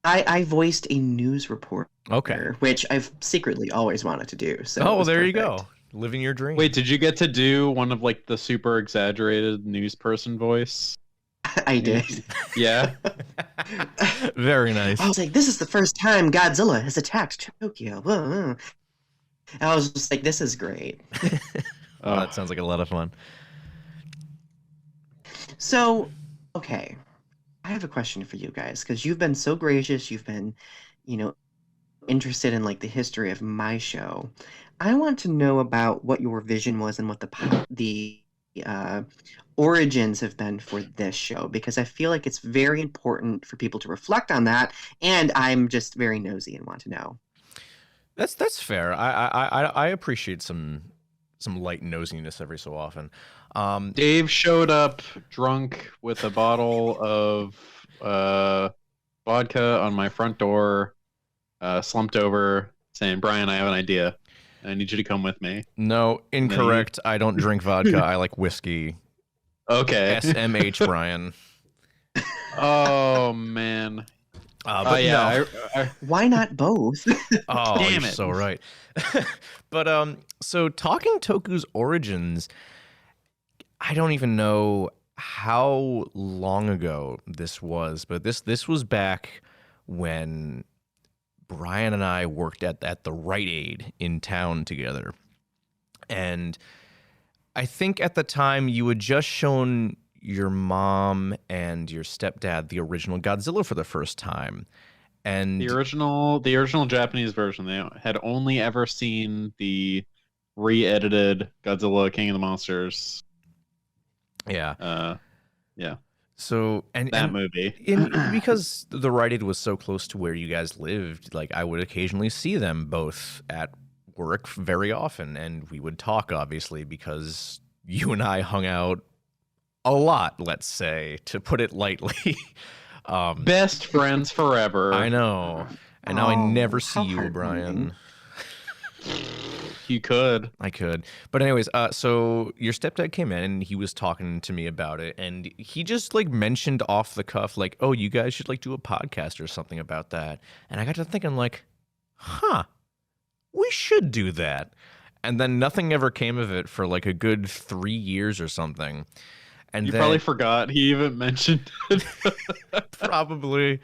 I voiced a news reporter, Okay. which I've secretly always wanted to do. So it Oh, well, was there you perfect. go. Living your dream. Wait, did you get to do one of like the super exaggerated news person voice? I did. Yeah. Very nice. I was like, this is the first time Godzilla has attacked Tokyo. And I was just like, this is great. Oh, that sounds like a lot of fun. So, okay, I have a question for you guys because you've been so gracious. You've been, interested in like the history of my show. I want to know about what your vision was and what the origins have been for this show, because I feel like it's very important for people to reflect on that, and I'm just very nosy and want to know. That's fair. I appreciate some some light nosiness every so often. Dave showed up drunk with a bottle of vodka on my front door, slumped over, saying, "Brian, I have an idea. I need you to come with me." No, incorrect. I don't drink vodka. I like whiskey. Okay. SMH, Brian. Oh man. But yeah. no. Why not both? Oh, Damn you're it. so right. But so talking Toku's origins, I don't even know how long ago this was, but this was back when Brian and I worked at the Rite Aid in town together. And I think at the time you had just shown your mom and your stepdad the original Godzilla for the first time. And The original Japanese version, they had only ever seen the re-edited Godzilla King of the Monsters. yeah. Yeah. So and Movie. because the Rite Aid was so close to where you guys lived, like I would occasionally see them both at work very often, and we would talk, obviously, because you and I hung out a lot, let's say, to put it lightly. Best friends forever. I know. And now I Oh, never see how you, heartwarming. Brian. You could. I could. But anyways, so your stepdad came in and he was talking to me about it, and he just like mentioned off the cuff, like, oh, you guys should like do a podcast or something about that. And I got to thinking like, huh, we should do that. And then nothing ever came of it for like a good 3 years or something. And You then, probably forgot he even mentioned it. probably.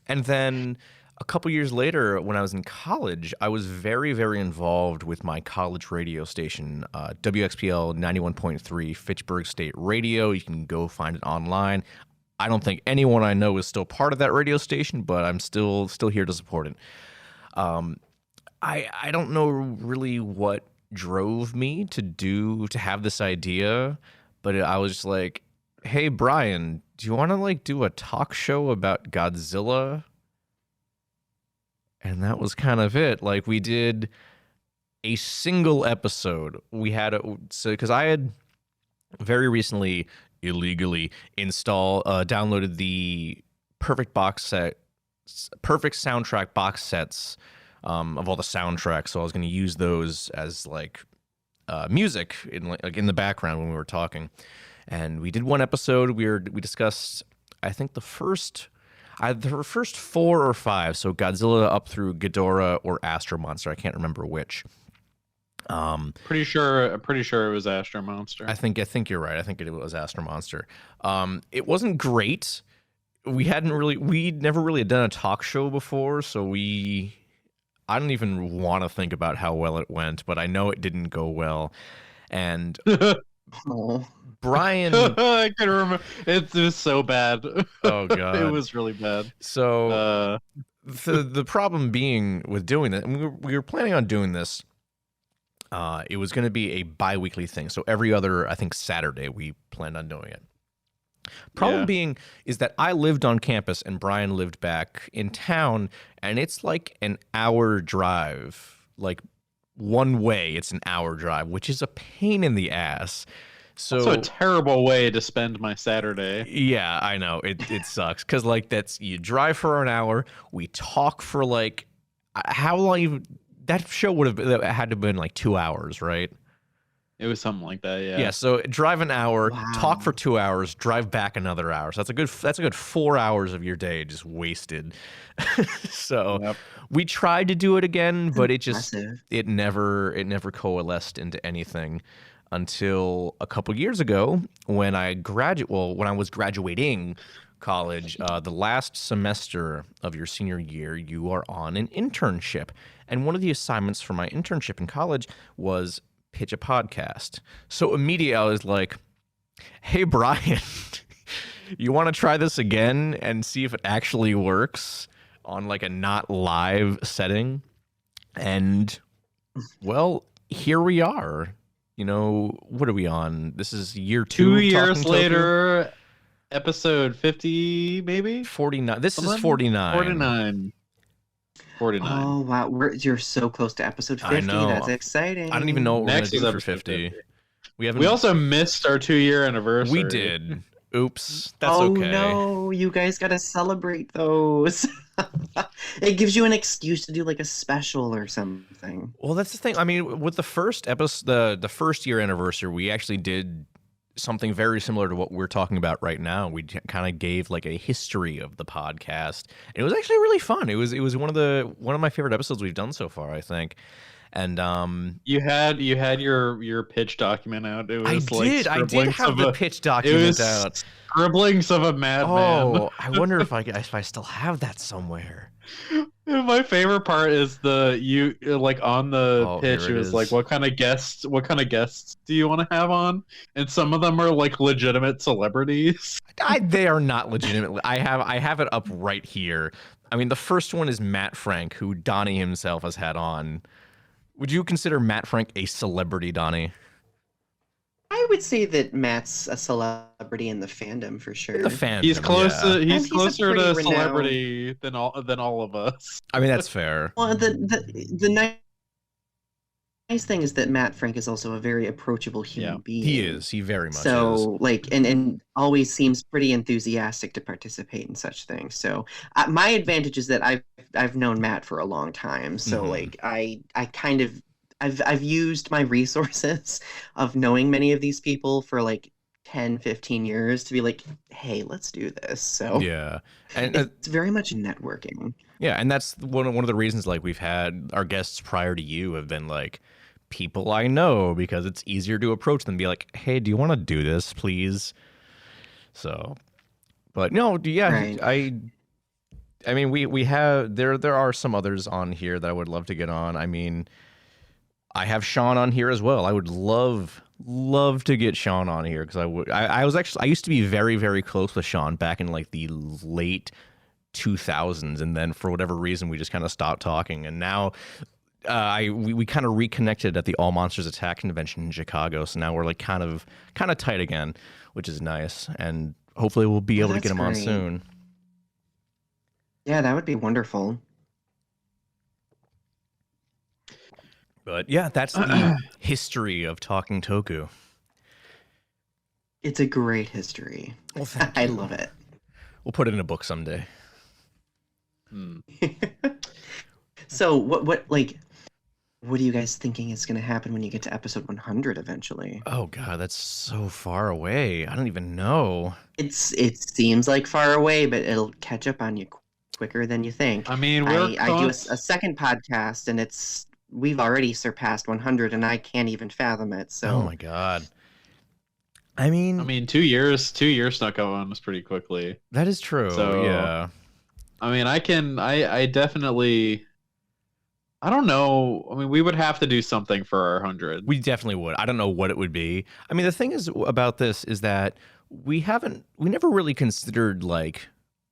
And then a couple years later, when I was in college, I was very, very involved with my college radio station, WXPL 91.3 Fitchburg State Radio. You can go find it online. I don't think anyone I know is still part of that radio station, but I'm still here to support it. I don't know really what drove me to have this idea, but I was just like, hey, Brian, do you want to like do a talk show about Godzilla? And that was kind of it. Like we did a single episode. We had because I had very recently illegally downloaded the perfect soundtrack box sets of all the soundtracks. So I was going to use those as like music in the background when we were talking. And we did one episode. We discussed, I think, the first 4 or 5. So Godzilla up through Ghidorah or Astro Monster. I can't remember which. Pretty sure it was Astro Monster. I think you're right. I think it was Astro Monster. It wasn't great. We'd never really done a talk show before, so I don't even want to think about how well it went, but I know it didn't go well. And Oh. Brian, I can remember. It was so bad. oh god, It was really bad. So the problem being with doing that, we were planning on doing this. It was going to be a bi-weekly thing, so every other, I think, Saturday we planned on doing it. Problem being is that I lived on campus and Brian lived back in town, and it's like an hour drive, like one way. It's an hour drive, which is a pain in the ass. So Also a terrible way to spend my Saturday. yeah, I know it sucks because like you drive for an hour, we talk for like how long? That show would have had to have been like 2 hours, right? It was something like that, yeah. Yeah, so drive an hour, Wow. talk for 2 hours, drive back another hour. So that's a good 4 hours of your day just wasted. So Yep. we tried to do it again, but Impressive. it never coalesced into anything until a couple years ago when I was graduating college, the last semester of your senior year, you are on an internship. And one of the assignments for my internship in college was pitch a podcast. So immediately I was like, hey, Brian, you want to try this again and see if it actually works on like a not live setting? And well, here we are. You know, what are we on? This is year 2. 2 of years Talking Toku? later, episode 50, maybe? 49. This is Something? 49. 49. 49. Oh wow, you're so close to episode 50. I know. That's exciting. I don't even know what we're Next gonna is do for episode 50. 50. We haven't. We also missed our 2-year anniversary. We did. Oops. That's Oh okay. no, you guys gotta celebrate those. It gives you an excuse to do like a special or something. Well, that's the thing. I mean, with the first episode, the first year anniversary, we actually did something very similar to what we're talking about right now. We kind of gave like a history of the podcast. And it was actually really fun. It was one of my favorite episodes we've done so far, I think. And You had your pitch document out. It was I did have the pitch it document was out. scribblings of a madman. Oh, I wonder if I still have that somewhere. My favorite part is you like on the Oh, pitch. here It it was is. like, what kind of guests do you want to have on? And some of them are like legitimate celebrities. They are not legitimately. I have it up right here. I mean, the first one is Matt Frank, who Donny himself has had on. Would you consider Matt Frank a celebrity, Donny? I would say that Matt's a celebrity in the fandom for sure. The fandom. He's close yeah. to And he's he's a closer pretty to renowned- celebrity than all of us. I mean, that's fair. Well, the nice thing is that Matt Frank is also a very approachable human Yeah. being. He is. He very much is. So like and always seems pretty enthusiastic to participate in such things. So my advantage is that I've known Matt for a long time. So Mhm. like I kind of I've used my resources of knowing many of these people for like 10, 15 years to be like, hey, let's do this. So Yeah, and it's very much networking. yeah, and that's one of the reasons like we've had our guests prior to you have been like people I know because it's easier to approach them and be like, hey, do you want to do this, please? So, but no, yeah, Right. I mean, we have there are some others on here that I would love to get on. I mean, I have Sean on here as well. I would love to get Sean on here because I used to be very, very close with Sean back in like the late 2000s, and then for whatever reason we just kind of stopped talking, and now we kind of reconnected at the All Monsters Attack convention in Chicago, so now we're like kind of tight again, which is nice, and hopefully we'll be able to get that's him on great. soon. Yeah, that would be wonderful. But yeah, that's the history of Talking Toku. It's a great history. Well, thank I you. love it. We'll put it in a book someday. Hmm. So what are you guys thinking is going to happen when you get to episode 100 eventually? Oh god, that's so far away. I don't even know. It seems like far away, but it'll catch up on you quicker than you think. I mean, I do a second podcast, and we've already surpassed 100, and I can't even fathom it. So Oh my god. I mean, 2 years snuck up on us pretty quickly. that is true. So- yeah. I mean, I definitely, I don't know. I mean, we would have to do something for our 100. We definitely would. I don't know what it would be. I mean, the thing is about this is that we never really considered like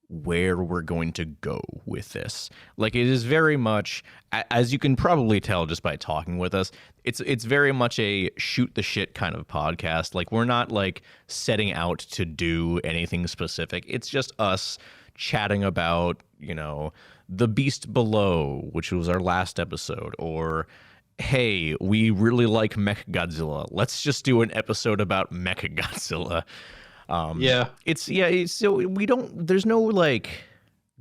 where we're going to go with this. Like it is very much, as you can probably tell just by talking with us, it's very much a shoot the shit kind of podcast. Like we're not like setting out to do anything specific. It's just us chatting about, The Beast Below, which was our last episode, or hey, we really like Mechagodzilla. Let's just do an episode about Mechagodzilla. So we don't. There's no like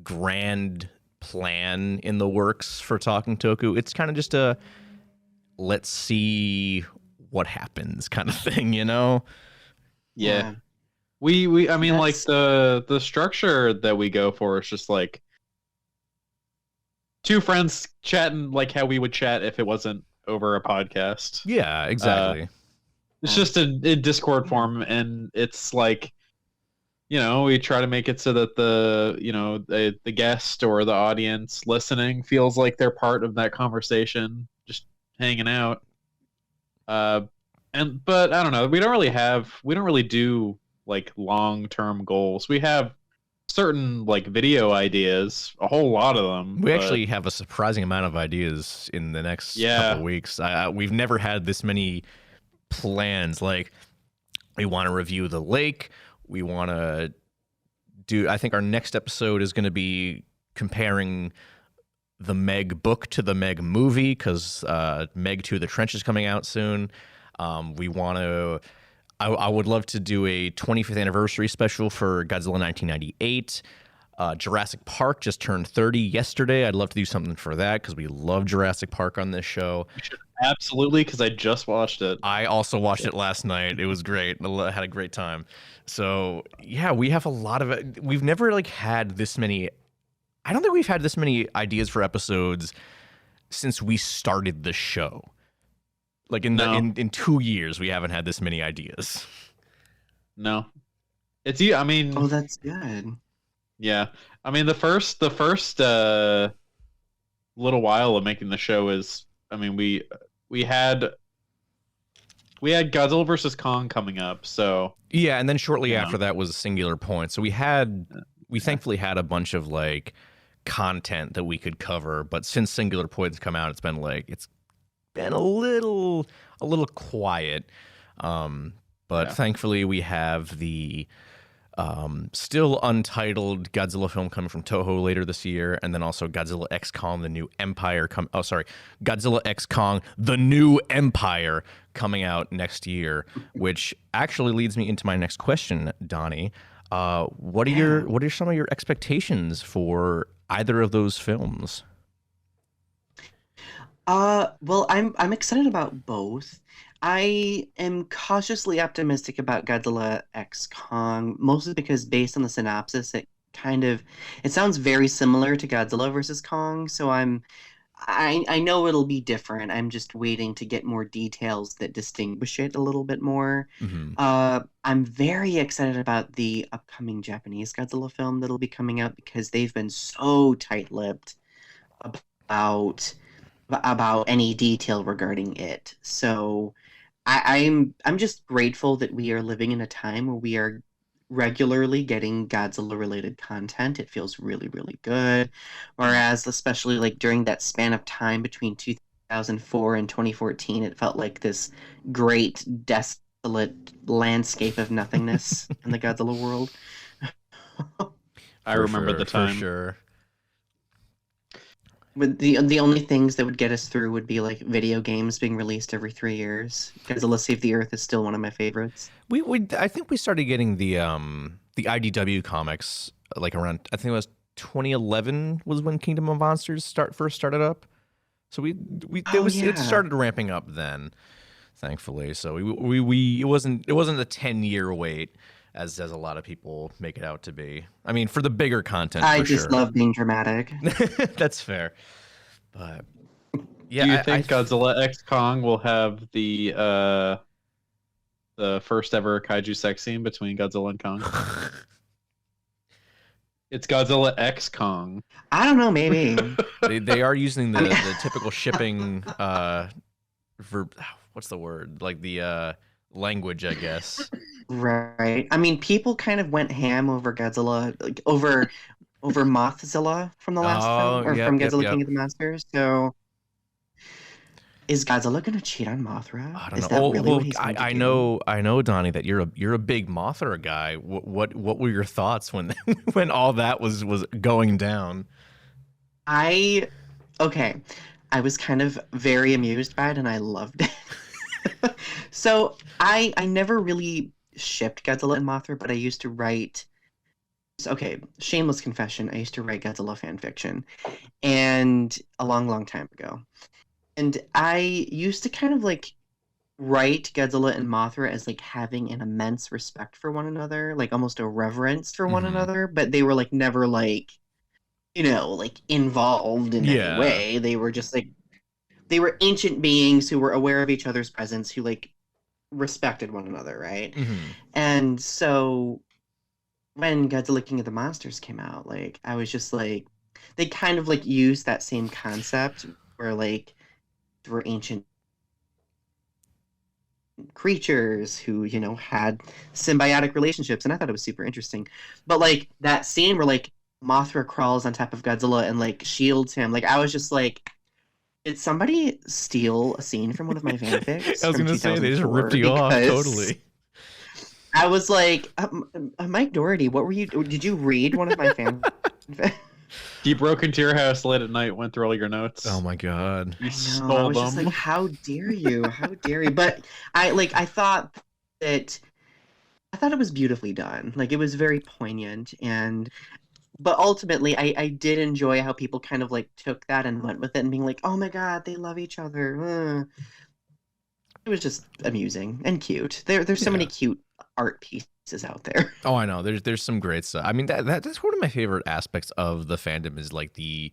grand plan in the works for Talking Toku. It's kind of just a let's see what happens kind of thing, Yeah. I mean, like the structure that we go for is just like two friends chatting like how we would chat if it wasn't over a podcast. Yeah, exactly. It's just in Discord form, and it's like, we try to make it so that the guest or the audience listening feels like they're part of that conversation, just hanging out. But I don't know. We don't really do like long-term goals. We have certain like video ideas, a whole lot of them. We actually have a surprising amount of ideas in the next couple weeks. We've never had this many plans. Like we want to review the lake. We want to do, I think our next episode is going to be comparing the Meg book to the Meg movie, because Meg 2 The Trench is coming out soon. We want to... I would love to do a 25th anniversary special for Godzilla 1998. Jurassic Park just turned 30 yesterday. I'd love to do something for that because we love Jurassic Park on this show. You should absolutely, because I just watched it. I also watched it last night. It was great. I had a great time. So yeah, we have a lot of it. We've never like had this many. I don't think we've had this many ideas for episodes since we started the show. Like in 2 years, we haven't had this many ideas. No, it's you. I mean, Oh, that's good. yeah. I mean, the first little while of making the show is. I mean, we had Godzilla versus Kong coming up, so Yeah, and then shortly Yeah. after that was Singular Point. So we thankfully had a bunch of like content that we could cover. But since Singular Point's come out, it's been a little quiet. But thankfully we have the still untitled Godzilla film coming from Toho later this year, and then also Godzilla X Kong: The New Empire Godzilla X Kong: The New Empire coming out next year, which actually leads me into my next question, Donnie. What are some of your expectations for either of those films? Well, I'm excited about both. I am cautiously optimistic about Godzilla X Kong, mostly because based on the synopsis, it sounds very similar to Godzilla versus Kong, so I know it'll be different. I'm just waiting to get more details that distinguish it a little bit more. I'm very excited about the upcoming Japanese Godzilla film that'll be coming out because they've been so tight-lipped about any detail regarding it. So I'm just grateful that we are living in a time where we are regularly getting Godzilla related content. It feels really, really good. Whereas especially like during that span of time between 2004 and 2014, it felt like this great desolate landscape of nothingness in the Godzilla world. I remember the time. For sure. But the only things that would get us through would be like video games being released every 3 years. Godzilla Save the Earth is still one of my favorites. I think we started getting the IDW comics like around, I think it was 2011 was when Kingdom of Monsters first started up. So it started ramping up then, thankfully. So it wasn't a 10-year wait as a lot of people make it out to be. I mean, for the bigger content, I for just sure. love being dramatic. That's fair. But yeah, Do you think Godzilla X Kong will have the first ever kaiju sex scene between Godzilla and Kong? It's Godzilla X Kong. I don't know, maybe. they are using the typical shipping what's the word? Like the language, I guess. Right. I mean, people kind of went ham over Godzilla, like over Mothzilla from the last film, or from Godzilla King of the Monsters. So, is Godzilla gonna cheat on Mothra? I don't Is know. that really what he's going to do? I know, Donnie, that you're a big Mothra guy. What were your thoughts when when all that was going down? I was kind of very amused by it, and I loved it. So I never really shipped Godzilla and Mothra, but I used to write. Okay, shameless confession. I used to write Godzilla fan fiction, and a long, long time ago. And I used to kind of like write Godzilla and Mothra as like having an immense respect for one another, like almost a reverence for one another, but they were like never like, like involved in any way. They were just like, they were ancient beings who were aware of each other's presence, who like respected one another, right? And so when Godzilla King of the Monsters came out, like I was just like, they kind of like used that same concept where like there were ancient creatures who had symbiotic relationships, and I thought it was super interesting. But like that scene where like Mothra crawls on top of Godzilla and like shields him, like I was just like, did somebody steal a scene from one of my fanfics? I was going to say, they just ripped you off, totally. I was like, Mike Doherty, what were you? Did you read one of my fanfics? He broke into your house late at night, went through all your notes. Oh my god. You I stole was just them. like, how dare you? How dare you? But I thought that it was beautifully done. Like it was very poignant but ultimately I did enjoy how people kind of like took that and went with it and being like, oh my god, they love each other. It was just amusing and cute. There's so many cute art pieces out there. Oh, I know. There's some great stuff. I mean, that's one of my favorite aspects of the fandom is like the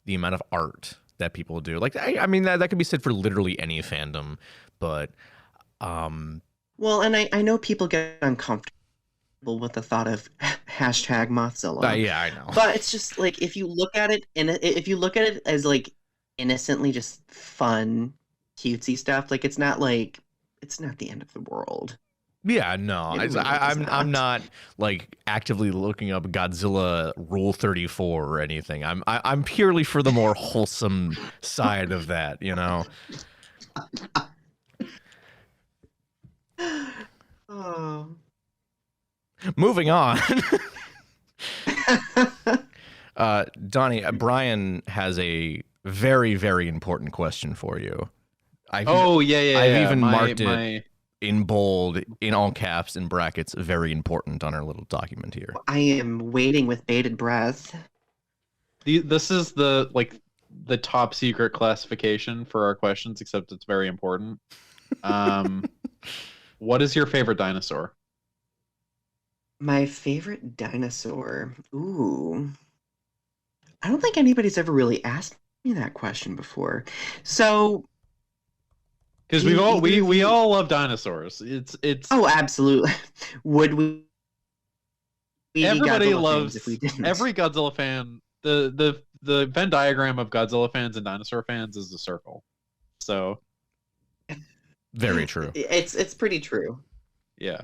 amount of art that people do. Like, I mean, that could be said for literally any fandom, but Well, and I know people get uncomfortable with the thought of hashtag Mothzilla. yeah, I know. But it's just like if you look at it as like innocently just fun, cutesy stuff, like it's not the end of the world. Yeah, no, It really I'm not like actively looking up Godzilla Rule 34 or anything. I'm purely for the more wholesome side of that, you know. Oh. Moving on. Donnie, Brian has a very, very important question for you. I've even marked it in bold, in all caps, in brackets, very important on our little document here. I am waiting with bated breath. This is the top secret classification for our questions, except it's very important. What is your favorite dinosaur? My favorite dinosaur. Ooh. I don't think anybody's ever really asked me that question before. So Because we all love dinosaurs. It's oh, absolutely. Would we be everybody Godzilla fans loves if we didn't? every Godzilla fan. The Venn diagram of Godzilla fans and dinosaur fans is a circle. So Very true. It's pretty true. yeah.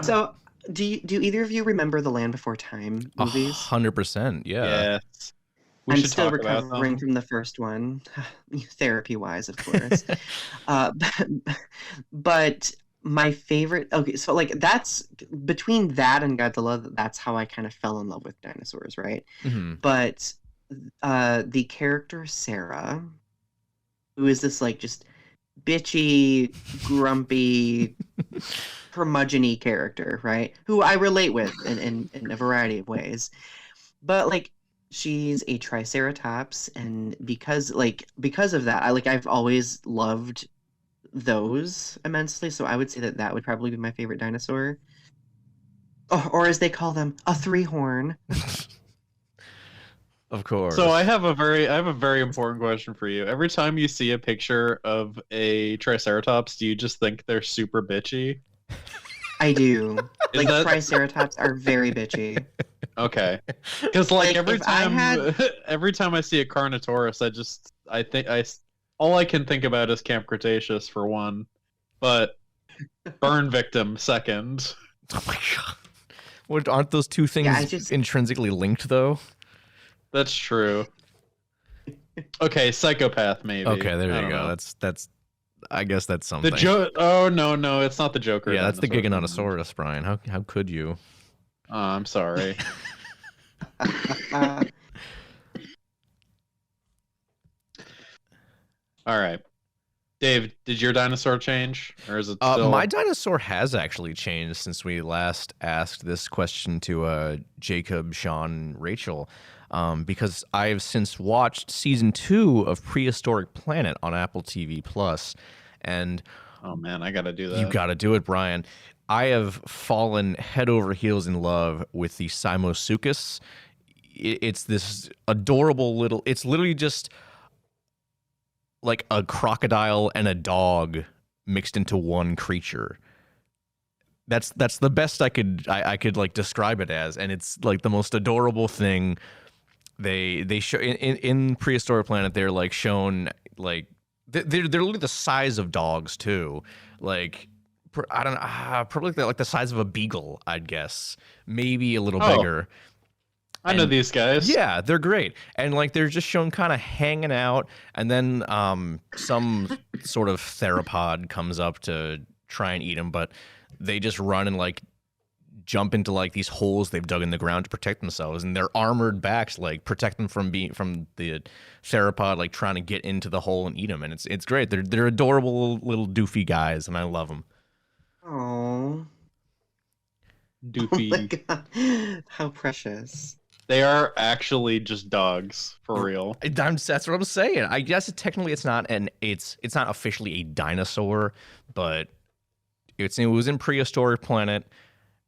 So do either of you remember the Land Before Time movies? 100%. Yeah. Yes. We I'm should still talk about recovering them. from the first one, therapy-wise, of course. uh, but my favorite. Okay, so like that's between that and Godzilla. That's how I kind of fell in love with dinosaurs, right? Mhm. But the character Sarah, who is this like just bitchy, grumpy, curmudgeon-y character, right? Who I relate with in a variety of ways, but like. She's a triceratops, and because of that, I've always loved those immensely. So I would say that would probably be my favorite dinosaur, or as they call them, a three-horn. Of course. So I have a very important question for you. Every time you see a picture of a triceratops, do you just think they're super bitchy? I do. Is that- Triceratops are very bitchy. Okay, because every if I time every time I see a Carnotaurus, all I can think about is Camp Cretaceous for one, but burn victim second. Oh my god. Aren't those two things intrinsically linked though? That's true. Okay, psychopath maybe. Okay, there you go. know. That's I guess that's something. Oh no, it's not the Joker. Yeah, that's the dinosaur. Giganotosaurus, Brian. How could you? Oh, I'm sorry. All right, Dave, did your dinosaur change, or is it still? My dinosaur has actually changed since we last asked this question to Jacob, Sean, Rachel, because I've since watched season 2 of Prehistoric Planet on Apple TV Plus, and Oh man, I gotta do that. you got to do it, Brian. I have fallen head over heels in love with the Simosuchus. It's this adorable little. It's literally just like a crocodile and a dog mixed into one creature. That's the best I could like describe it as, and it's like the most adorable thing. They show in Prehistoric Planet. They're like shown like they're literally the size of dogs too. Like I don't know, probably like the size of a beagle, I'd guess, maybe a little bigger. I know these guys. Yeah, they're great. And like they're just shown kind of hanging out, and then some sort of theropod comes up to try and eat them, but they just run and like jump into like these holes they've dug in the ground to protect themselves, and their armored backs like protect them from the theropod like trying to get into the hole and eat them, and it's great. They're adorable little doofy guys, and I love them. Oh, Doofy. my God. How precious. They are actually just dogs for real. That's what I'm saying. I guess technically it's not officially a dinosaur, but it was in prehistoric planet,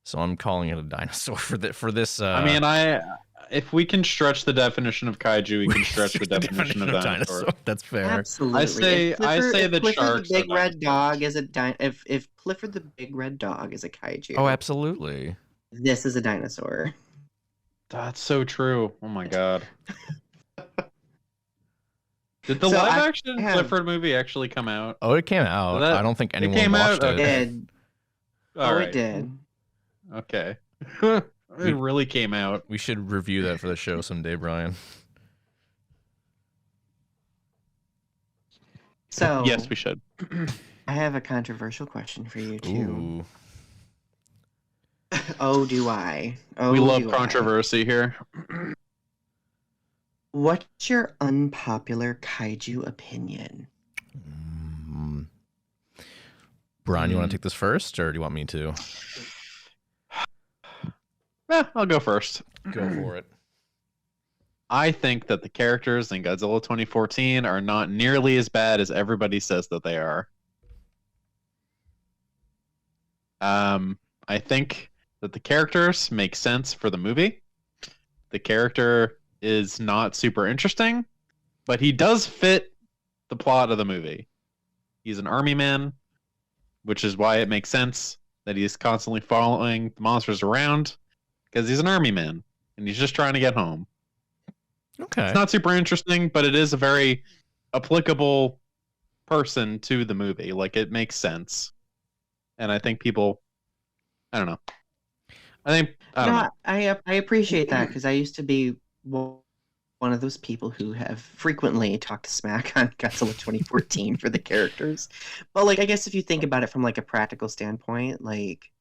so I'm calling it a dinosaur for this. I mean, if we can stretch the definition of kaiju, we can stretch the definition of dinosaur. That's fair. Absolutely. I say the Clifford sharks. the big are red dinosaurs. dog is a if Clifford the big red dog is a kaiju. Oh, absolutely. This is a dinosaur. That's so true. Oh my god. Did the So live I action have- Clifford movie actually come out? Oh, it came out. That- I don't think anyone came out? watched it. It did. All right. It did. Okay. It really came out. We should review that for the show someday, Brian. So Yes, we should. I have a controversial question for you too. Ooh. Oh, do I? Oh, We love do I. controversy here. What's your unpopular kaiju opinion? Brian, you want to take this first, or do you want me to? I'll go first. Go for it. I think that the characters in Godzilla 2014 are not nearly as bad as everybody says that they are. I think that the characters make sense for the movie. The character is not super interesting, but he does fit the plot of the movie. He's an army man, which is why it makes sense that he's constantly following the monsters around, because he's an army man and he's just trying to get home. Okay. It's not super interesting, but it is a very applicable person to the movie. Like, it makes sense. And I think people, I don't know. I don't know. I appreciate that because I used to be one of those people who have frequently talked smack on Godzilla 2014 for the characters. But like, I guess if you think about it from like a practical standpoint, like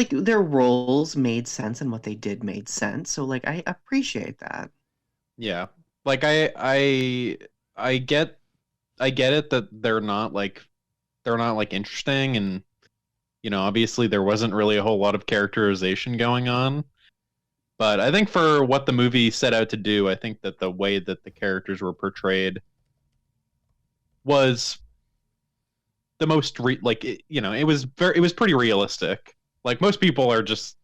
their roles made sense and what they did made sense. So like, I appreciate that. Yeah. Like, I get it that they're not like interesting, and obviously there wasn't really a whole lot of characterization going on. But I think for what the movie set out to do, I think that the way that the characters were portrayed was the most it was pretty realistic. Like, most people are just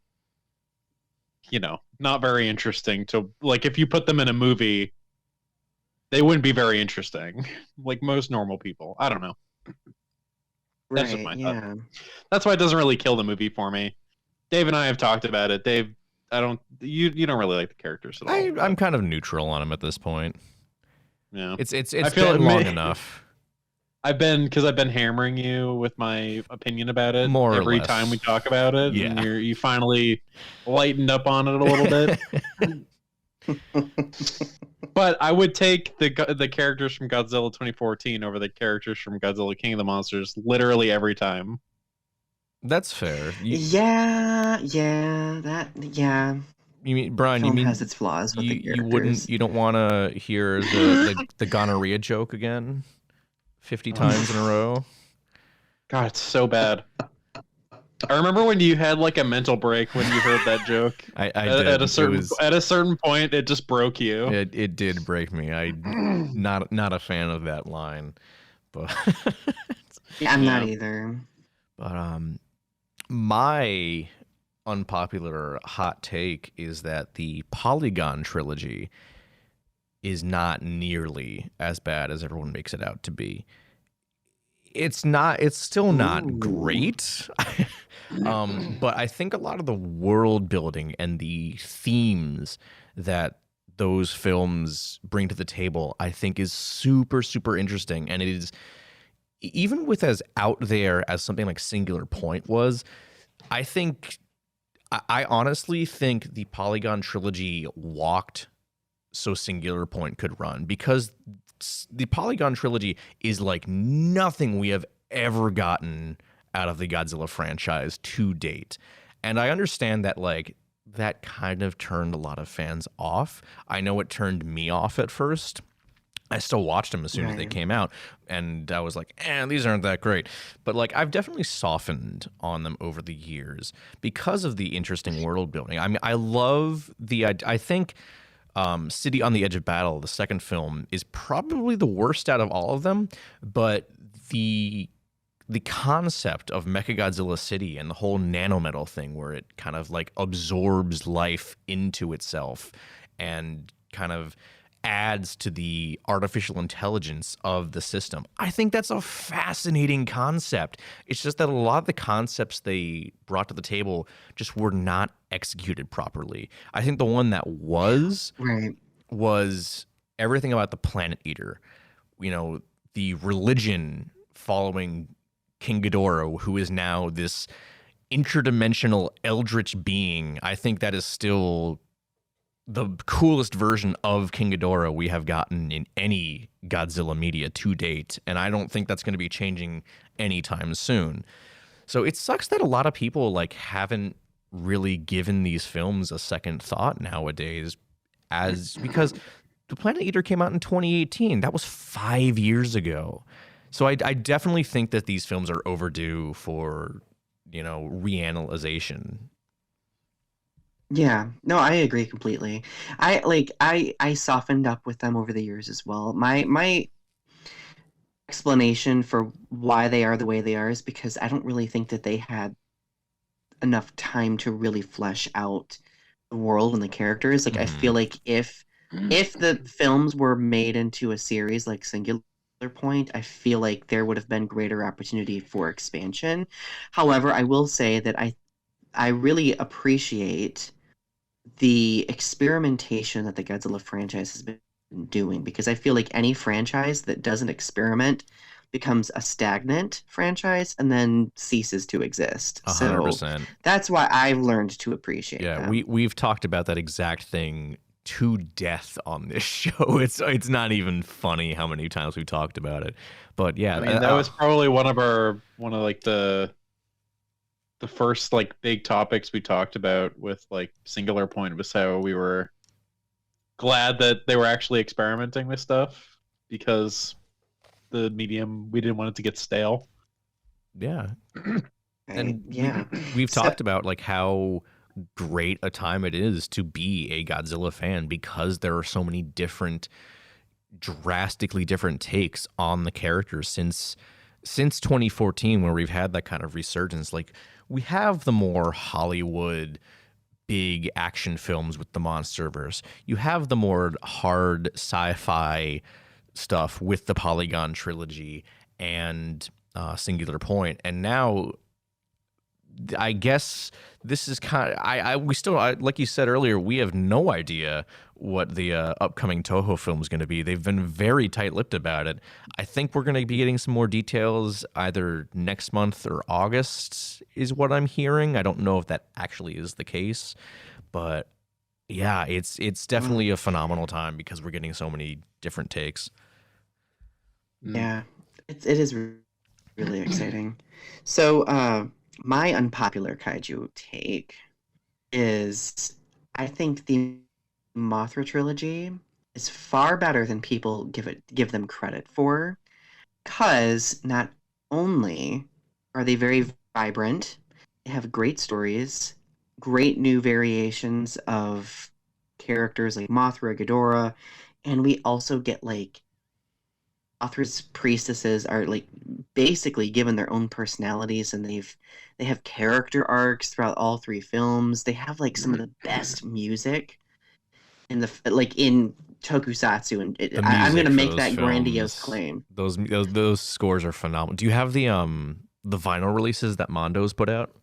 not very interesting to, like, if you put them in a movie, they wouldn't be very interesting. Like most normal people. I don't know. That's just my thought. Yeah. That's why it doesn't really kill the movie for me. Dave and I have talked about it. Dave, you don't really like the characters at all. I'm kind of neutral on him at this point. Yeah. It's I feel been it long may- enough. I've been hammering you with my opinion about it More or every less. time we talk about it. Yeah. And you finally lightened up on it a little bit. But I would take the characters from Godzilla 2014 over the characters from Godzilla King of the Monsters literally every time. That's fair. Yeah. You mean, Brian? Film You mean has its flaws with the you characters. you don't want to hear the gonorrhea joke again 50 times in a row? God, it's so bad. I remember when you had like a mental break when you heard that joke. I did. At a certain point, it just broke you. It did break me. Not a fan of that line, but Yeah, I'm not either. but my unpopular hot take is that the Polygon trilogy is not nearly as bad as everyone makes it out to be. It's still not great. But I think a lot of the world building and the themes that those films bring to the table, I think, is super, super interesting. And it is, even with as out there as something like Singular Point was, I honestly think the Polygon trilogy walked so Singular Point could run, because the Polygon trilogy is like nothing we have ever gotten out of the Godzilla franchise to date. And I understand that like that kind of turned a lot of fans off. I know it turned me off at first. I still watched them as soon as they Right. came out, and I was like, these aren't that great. But like, I've definitely softened on them over the years because of the interesting world building. I mean, I love I think City on the Edge of Battle, the second film, is probably the worst out of all of them, but the concept of Mechagodzilla City and the whole nanometal thing where it kind of like absorbs life into itself and kind of adds to the artificial intelligence of the system. I think that's a fascinating concept. It's just that a lot of the concepts they brought to the table just were not executed properly. I think the one that was Right. everything about the Planet Eater. You know, the religion following King Ghidorah, who is now this interdimensional eldritch being. I think that is still the coolest version of King Ghidorah we have gotten in any Godzilla media to date, and I don't think that's going to be changing anytime soon. So it sucks that a lot of people like haven't really given these films a second thought nowadays, because the Planet Eater came out in 2018. That was 5 years ago. So I definitely think that these films are overdue for, reanalyzation. Yeah, no, I agree completely. I softened up with them over the years as well. My explanation for why they are the way they are is because I don't really think that they had enough time to really flesh out the world and the characters. Like I feel like if the films were made into a series like Singular Point, I feel like there would have been greater opportunity for expansion. However, I will say that I really appreciate the experimentation that the Godzilla franchise has been doing, because I feel like any franchise that doesn't experiment becomes a stagnant franchise and then ceases to exist. So 100%. that's why I've learned to appreciate Yeah, them. we've talked about that exact thing to death on this show. It's not even funny how many times we've talked about it. But yeah, I mean, that was probably one of like the first like big topics we talked about with like Singular Point, was how we were glad that they were actually experimenting with stuff, because the medium, we didn't want it to get stale. yeah. And yeah. we've So- talked about like how great a time it is to be a Godzilla fan, because there are so many drastically different takes on the characters since 2014, where we've had that kind of resurgence. Like, we have the more Hollywood big action films with the Monsterverse. You have the more hard sci-fi stuff with the Polygon trilogy and Singular Point, and now I guess this is kind of we still, like you said earlier, we have no idea what the upcoming Toho film is going to be. They've been very tight-lipped about it. I think we're going to be getting some more details either next month or August, is what I'm hearing. I don't know if that actually is the case, but yeah, it's definitely a phenomenal time because we're getting so many different takes. Yeah, it is really exciting. So, my unpopular kaiju take is, I think the Mothra trilogy is far better than people give them credit for, because not only are they very vibrant, they have great stories, great new variations of characters like Mothra, Ghidorah, and we also get like Mothra's priestesses are like basically given their own personalities, and they have character arcs throughout all three films. They have like some of the best music in in Tokusatsu, and I'm music gonna for make those that grandiose films, claim. Those scores are phenomenal. Do you have the vinyl releases that Mondo's put out?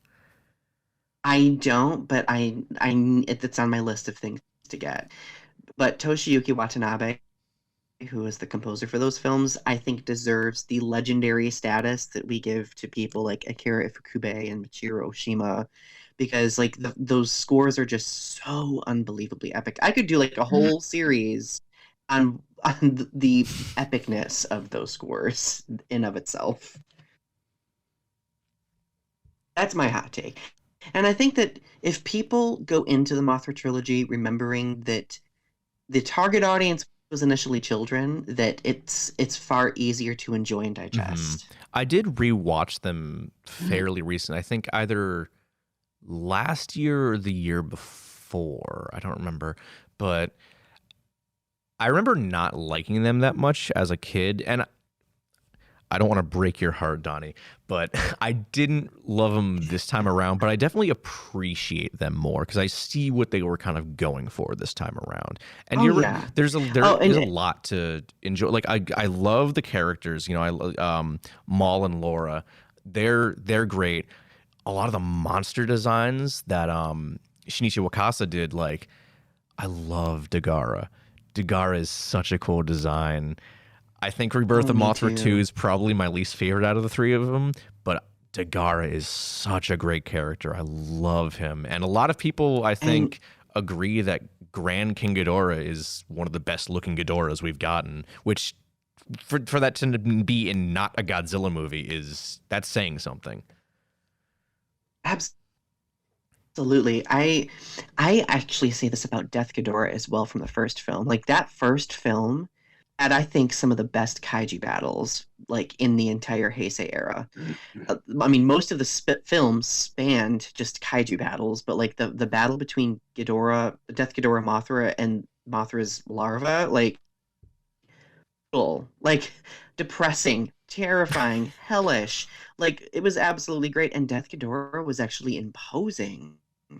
I don't, but it's on my list of things to get. But Toshiyuki Watanabe, who is the composer for those films, I think deserves the legendary status that we give to people like Akira Ifukube and Michiru Oshima, because like those scores are just so unbelievably epic. I could do like a whole series on the epicness of those scores in of itself. That's my hot take. And I think that if people go into the Mothra trilogy remembering that the target audience was initially children, that it's far easier to enjoy and digest. I did rewatch them fairly recent. I think either last year or the year before. I don't remember, but I remember not liking them that much as a kid, and I don't want to break your heart, Donnie, but I didn't love them this time around, but I definitely appreciate them more because I see what they were kind of going for this time around. And Yeah. there's a lot to enjoy. Like I love the characters, you know, Maul and Laura. They're great. A lot of the monster designs that Shinichi Wakasa did, like I love Dagara. Dagara is such a cool design. I think Rebirth of Mothra 2 is probably my least favorite out of the three of them, but Dagara is such a great character. I love him. And a lot of people, I think, agree that Grand King Ghidorah is one of the best looking Ghidorahs we've gotten, which for that to be in not a Godzilla movie that's saying something. Absolutely. I actually say this about Death Ghidorah as well from the first film. Like that first film had, I think, some of the best kaiju battles like in the entire Heisei era. I mean, most of the films spanned just kaiju battles, but like the battle between Death Ghidorah Mothra and Mothra's larva, like depressing, terrifying, hellish. Like it was absolutely great, and Death Ghidorah was actually imposing.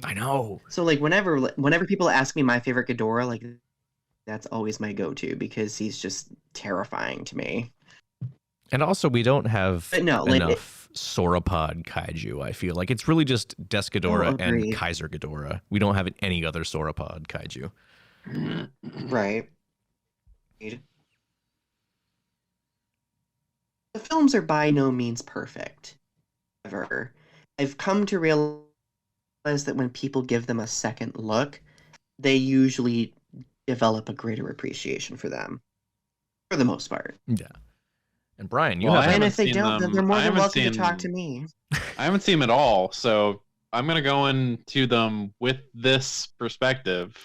I know. So like whenever people ask me my favorite Ghidorah, like that's always my go-to because he's just terrifying to me. And also, we don't have enough sauropod kaiju, I feel. Like, it's really just Death Ghidorah and Kaiser Ghidorah. We don't have any other sauropod kaiju. Right. The films are by no means perfect. However, I've come to realize that when people give them a second look, they usually develop a greater appreciation for them, for the most part. Yeah. And Brian, and if they don't, then they're more than welcome to talk to me. I haven't seen them at all, so I'm gonna go into them with this perspective.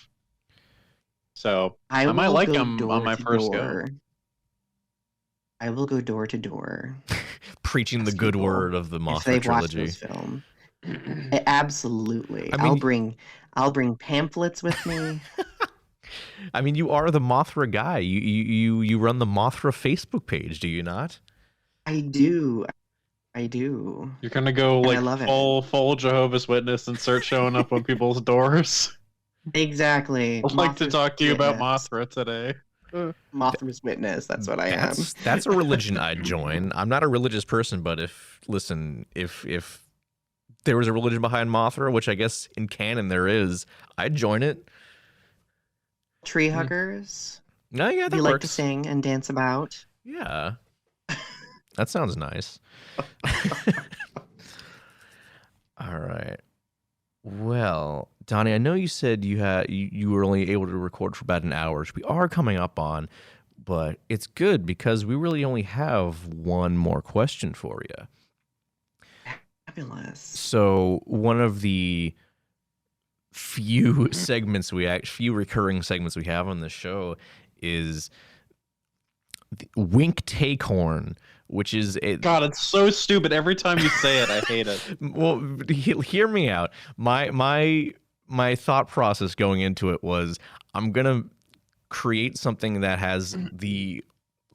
So I might like them on my first go. I will go door to door, preaching the good word of the Mothra trilogy. Film. Absolutely, I mean, I'll bring pamphlets with me. I mean, you are the Mothra guy. You run the Mothra Facebook page, do you not? I do. You're gonna go like full Jehovah's Witness and start showing up on people's doors. Exactly. I'd like to talk to you about Mothra today. Mothra's Witness. That's what I am. That's a religion I'd join. I'm not a religious person, but if there was a religion behind Mothra, which I guess in canon there is, I'd join it. Tree huggers. No, yeah, that you works. Like to sing and dance about. Yeah, that sounds nice. All right. Well, Donnie, I know you said you were only able to record for about an hour, which we are coming up on, but it's good because we really only have one more question for you. Fabulous. So one of the few recurring segments we have on the show is Wink Takehorn, which is God, it's so stupid. Every time you say it, I hate it. Well, hear me out. My thought process going into it was I'm gonna create something that has the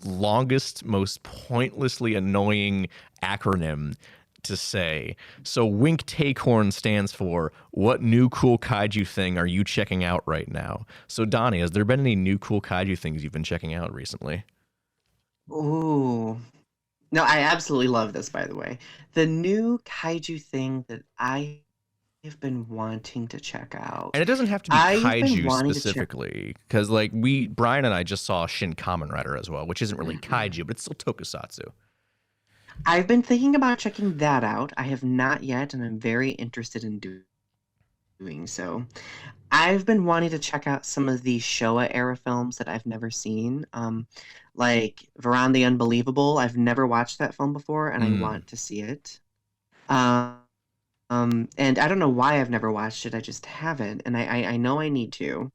longest, most pointlessly annoying acronym to say. So Wink Takehorn stands for what new cool kaiju thing are you checking out right now? So Donnie, has there been any new cool kaiju things you've been checking out recently? Ooh. No, I absolutely love this, by the way. The new kaiju thing that I have been wanting to check out. And it doesn't have to be kaiju specifically, because like Brian and I just saw Shin Kamen Rider as well, which isn't really kaiju, but it's still tokusatsu. I've been thinking about checking that out. I have not yet, and I'm very interested in doing so. I've been wanting to check out some of the Showa era films that I've never seen, like Varan the Unbelievable. I've never watched that film before, and I want to see it. And I don't know why I've never watched it. I just haven't, and I know I need to.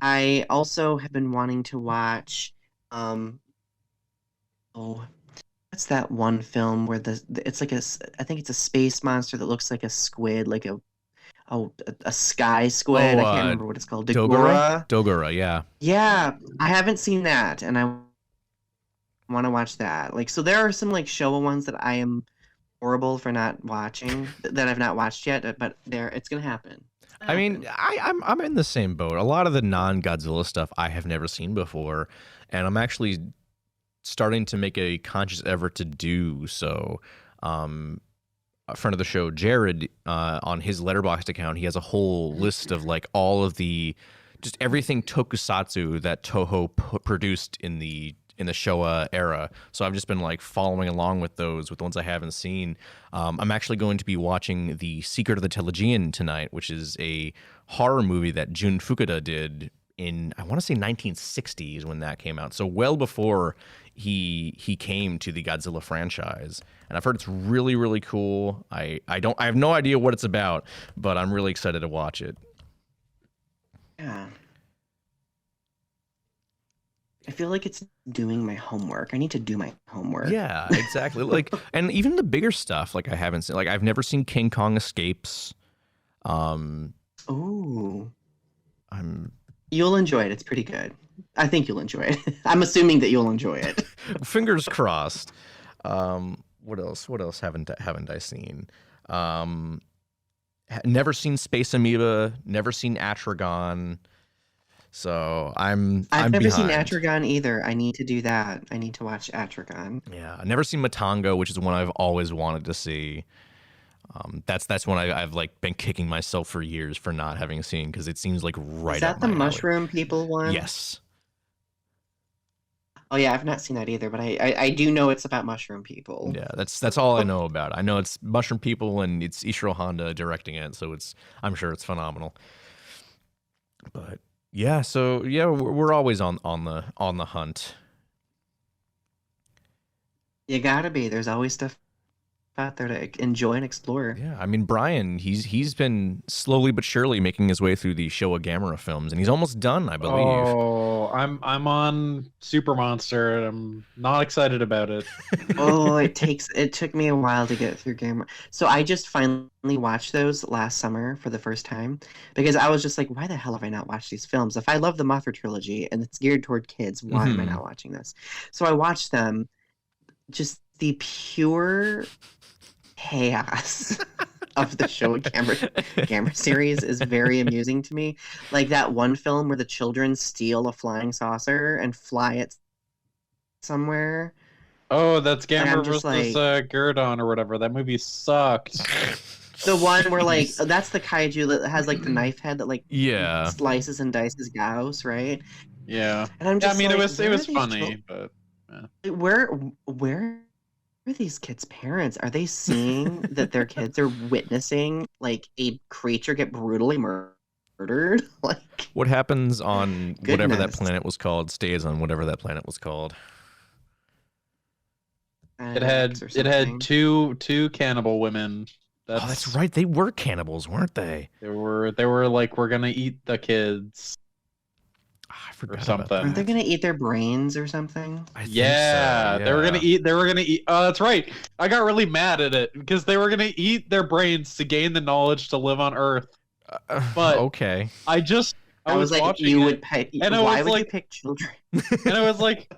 I also have been wanting to watch. Oh, what's that one film where it's like I think it's a space monster that looks like a squid, like a sky squid. Oh, I can't remember what it's called. Dogora? Dogora, yeah. Yeah, I haven't seen that, and I want to watch that. Like, so there are some like Showa ones that I am horrible for not watching that I've not watched yet, but it's gonna happen. I mean, I'm in the same boat. A lot of the non-Godzilla stuff I have never seen before, and I'm actually starting to make a conscious effort to do so. A friend of the show, Jared, on his Letterboxd account, he has a whole list of like all of the just everything tokusatsu that Toho produced in the Showa era. So I've just been like following along with those, with the ones I haven't seen. I'm actually going to be watching The Secret of the Telegian tonight, which is a horror movie that Jun Fukuda did in, I want to say 1960s when that came out. So well before he came to the Godzilla franchise. And I've heard it's really, really cool. I have no idea what it's about, but I'm really excited to watch it. Yeah. I feel like it's doing my homework. I need to do my homework. Yeah, exactly. Like, and even the bigger stuff, like I haven't seen, like I've never seen King Kong Escapes. Ooh. I'm You'll enjoy it. It's pretty good. I think you'll enjoy it. I'm assuming that you'll enjoy it. fingers crossed. What else? What else haven't I seen? Never seen Space Amoeba. Never seen Atragon. So I've never behind. seen Atragon either. I need to do that. I need to watch Atragon. Yeah, I've never seen Matango, which is one I've always wanted to see. That's one I've like been kicking myself for years for not having seen, because it seems like right. Is that up the my alley. mushroom people one? Yes. Oh yeah, I've not seen that either, but I do know it's about mushroom people. Yeah, that's all I know about it. I know it's mushroom people and it's Ishiro Honda directing it, so I'm sure it's phenomenal. But yeah, so yeah, we're always on the hunt. You gotta be. There's always stuff out there to enjoy and explore. Yeah, I mean Brian, he's been slowly but surely making his way through the Showa Gamera films, and he's almost done, I believe. Oh, I'm on Super Monster, and I'm not excited about it. Oh, it took me a while to get through Game. So I just finally watched those last summer for the first time, because I was just like, why the hell have I not watched these films? If I love the Mothra trilogy and it's geared toward kids, why am I not watching this? So I watched them. Just the pure chaos of the Showa Gamera series is very amusing to me. Like that one film where the children steal a flying saucer and fly it somewhere. Oh, that's Gamera versus like, Gurdon or whatever. That movie sucked. The one where like that's the kaiju that has like the knife head that like slices and dices Gauss, right? Yeah. And I'm just I mean, like, it was funny, but yeah. Where are these kids' parents? Are they seeing that their kids are witnessing like a creature get brutally murdered? Like, what happens on whatever that goodness. planet was called stays on whatever that planet was called. It had two cannibal women. Oh, that's right. They were cannibals, weren't they? They were like, we're gonna eat the kids. I forgot or something. about Aren't that. they gonna eat their brains or something? I think Yeah, so, they were yeah. gonna eat. Oh, that's right. I got really mad at it because they were gonna eat their brains to gain the knowledge to live on Earth. But okay. I was like, watching you it, would pick. and I Why was would you like- pick children? and I was like,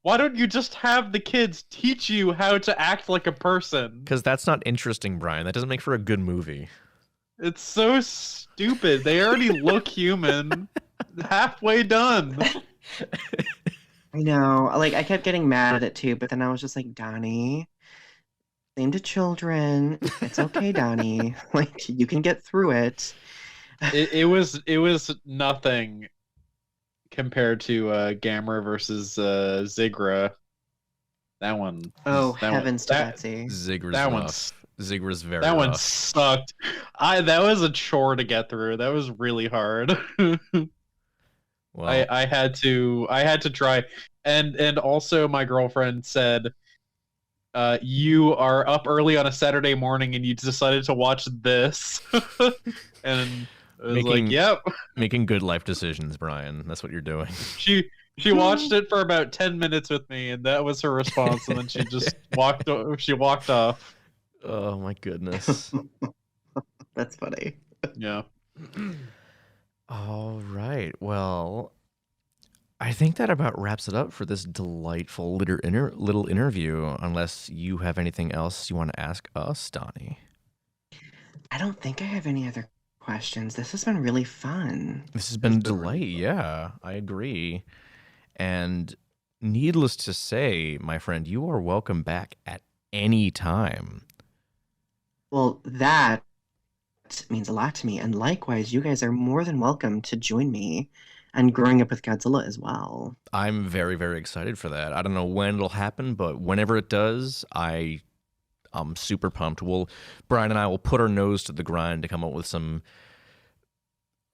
why don't you just have the kids teach you how to act like a person? Because that's not interesting, Brian. That doesn't make for a good movie. It's so stupid. They already look human. Halfway done. I know. Like, I kept getting mad at it too, but then I was just like, Donnie, same to children. It's okay, Donnie. Like, you can get through it. It was nothing compared to Gamera versus Zigra. That one. Oh, that heavens to Betsy. Zigra's that rough. one's- Zigra's very That one rough. sucked. That was a chore to get through. That was really hard. Well, I had to try, and also my girlfriend said, you are up early on a Saturday morning and you decided to watch this. And I was like, yep. Making good life decisions, Brian. That's what you're doing. She watched it for about 10 minutes with me, and that was her response. And then she just walked off. Oh my goodness. That's funny. Yeah. All right. Well, I think that about wraps it up for this delightful little interview, unless you have anything else you want to ask us, Donny. I don't think I have any other questions. This has been really fun. This has been a delight. Yeah, I agree. And needless to say, my friend, you are welcome back at any time. Well, that means a lot to me. And likewise, you guys are more than welcome to join me on Growing Up with Godzilla as well. I'm very, very excited for that. I don't know when it'll happen, but whenever it does, I'm super pumped. Brian and I will put our nose to the grind to come up with some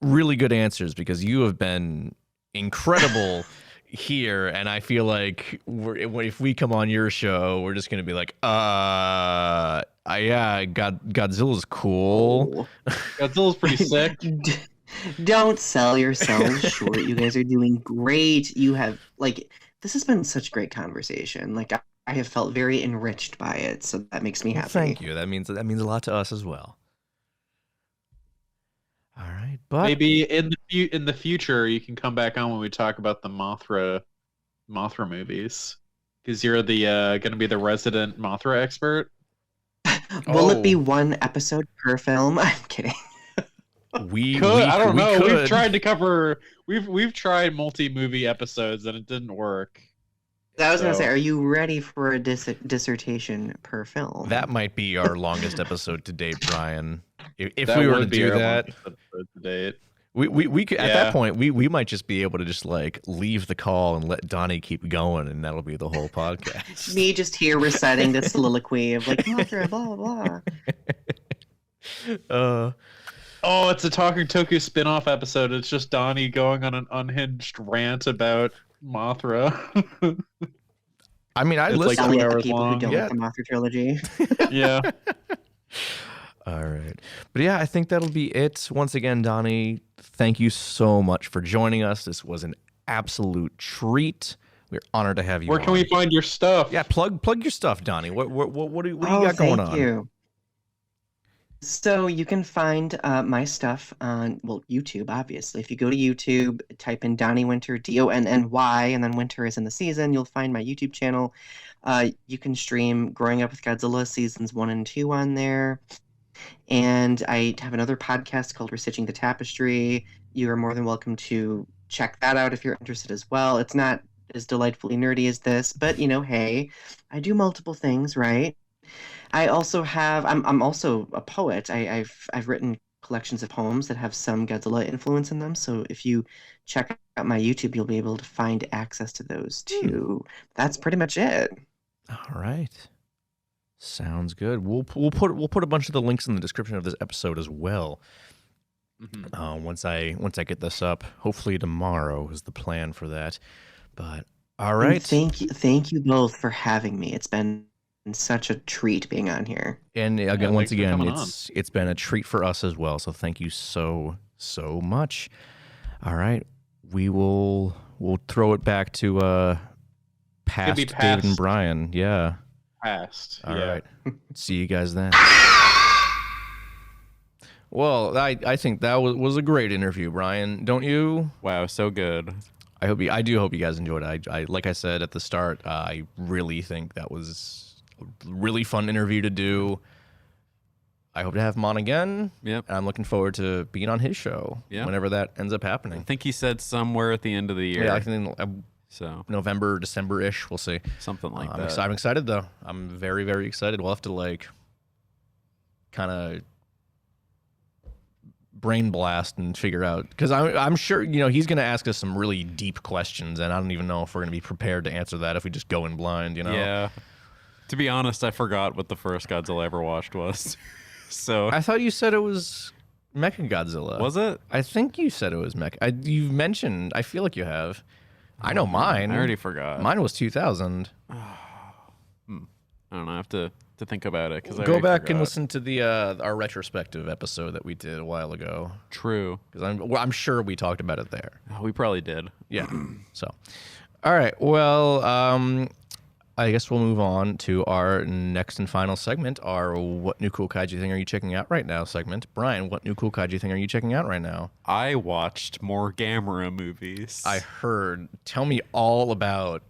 really good answers, because you have been incredible here, and I feel like if we come on your show, we're just gonna be like, yeah, Godzilla's cool. Godzilla's pretty sick. Don't sell yourselves short. You guys are doing great. You have this has been such great conversation. I have felt very enriched by it, so that makes me happy. Thank you. That means a lot to us as well. All right, but maybe in the future you can come back on when we talk about the Mothra movies, because you're the going to be the resident Mothra expert. Will it be one episode per film? I'm kidding. I don't know. We've tried to cover. We've tried multi-movie episodes and it didn't work. I was going to say, are you ready for a dissertation per film? That might be our longest episode to date, Brian. If we were to do that, we could, at that point we might just be able to just leave the call and let Donny keep going, and that'll be the whole podcast. Me just here reciting the soliloquy of Mothra, blah blah blah. Oh, it's a Talking Toku spin-off episode. It's just Donny going on an unhinged rant about Mothra. I mean, I listen. Like 2 hours long. Who don't like the Mothra trilogy. Yeah. All right. But yeah, I think that'll be it. Once again, Donny, thank you so much for joining us. This was an absolute treat. We're honored to have you. Where can we find your stuff? Yeah, plug your stuff, Donny. What do you got going on? Thank you. So you can find my stuff on YouTube, obviously. If you go to YouTube, type in Donny Winter, Donny, and then Winter is in the season, you'll find my YouTube channel. You can stream Growing Up with Godzilla seasons 1 and 2 on there. And I have another podcast called Restitching the Tapestry. You are more than welcome to check that out if you're interested as well. It's not as delightfully nerdy as this, but hey, I do multiple things, right? I also have. I'm also a poet. I've written collections of poems that have some Godzilla influence in them. So if you check out my YouTube, you'll be able to find access to those too. That's pretty much it. All right. Sounds good. We'll put a bunch of the links in the description of this episode as well. Mm-hmm. Once I get this up, hopefully tomorrow is the plan for that. But all right. And thank you both for having me. It's been such a treat being on here. And again, once again, it's been a treat for us as well. So thank you so much. All right, we'll throw it back to past David and Brian. Yeah. Past. All right. See you guys then. Well, I think that was a great interview, Brian. Don't you? Wow, so good. I do hope you guys enjoyed it. I like I said at the start, I really think that was a really fun interview to do. I hope to have him on again. Yep. And I'm looking forward to being on his show whenever that ends up happening. I think he said somewhere at the end of the year. Yeah, I think so. November, December-ish. We'll see. Something like that. I'm excited, though. I'm very, very excited. We'll have to, kind of brain blast and figure out. Because I'm sure, he's going to ask us some really deep questions, and I don't even know if we're going to be prepared to answer that if we just go in blind, Yeah. To be honest, I forgot what the first Godzilla I ever watched was. So I thought you said it was Mechagodzilla. Was it? I think you said it was Mecha. You've mentioned. I feel like you have. I know mine. I already forgot. Mine was 2000. I don't know. I have to think about it because Go back and listen to the our retrospective episode that we did a while ago. True, because I'm sure we talked about it there. Oh, we probably did. Yeah. So, all right. Well, I guess we'll move on to our next and final segment, our "What New Cool Kaiju Thing Are You Checking Out Right Now" segment. Brian, what new cool kaiju thing are you checking out right now? I watched more Gamera movies. I heard. Tell me all about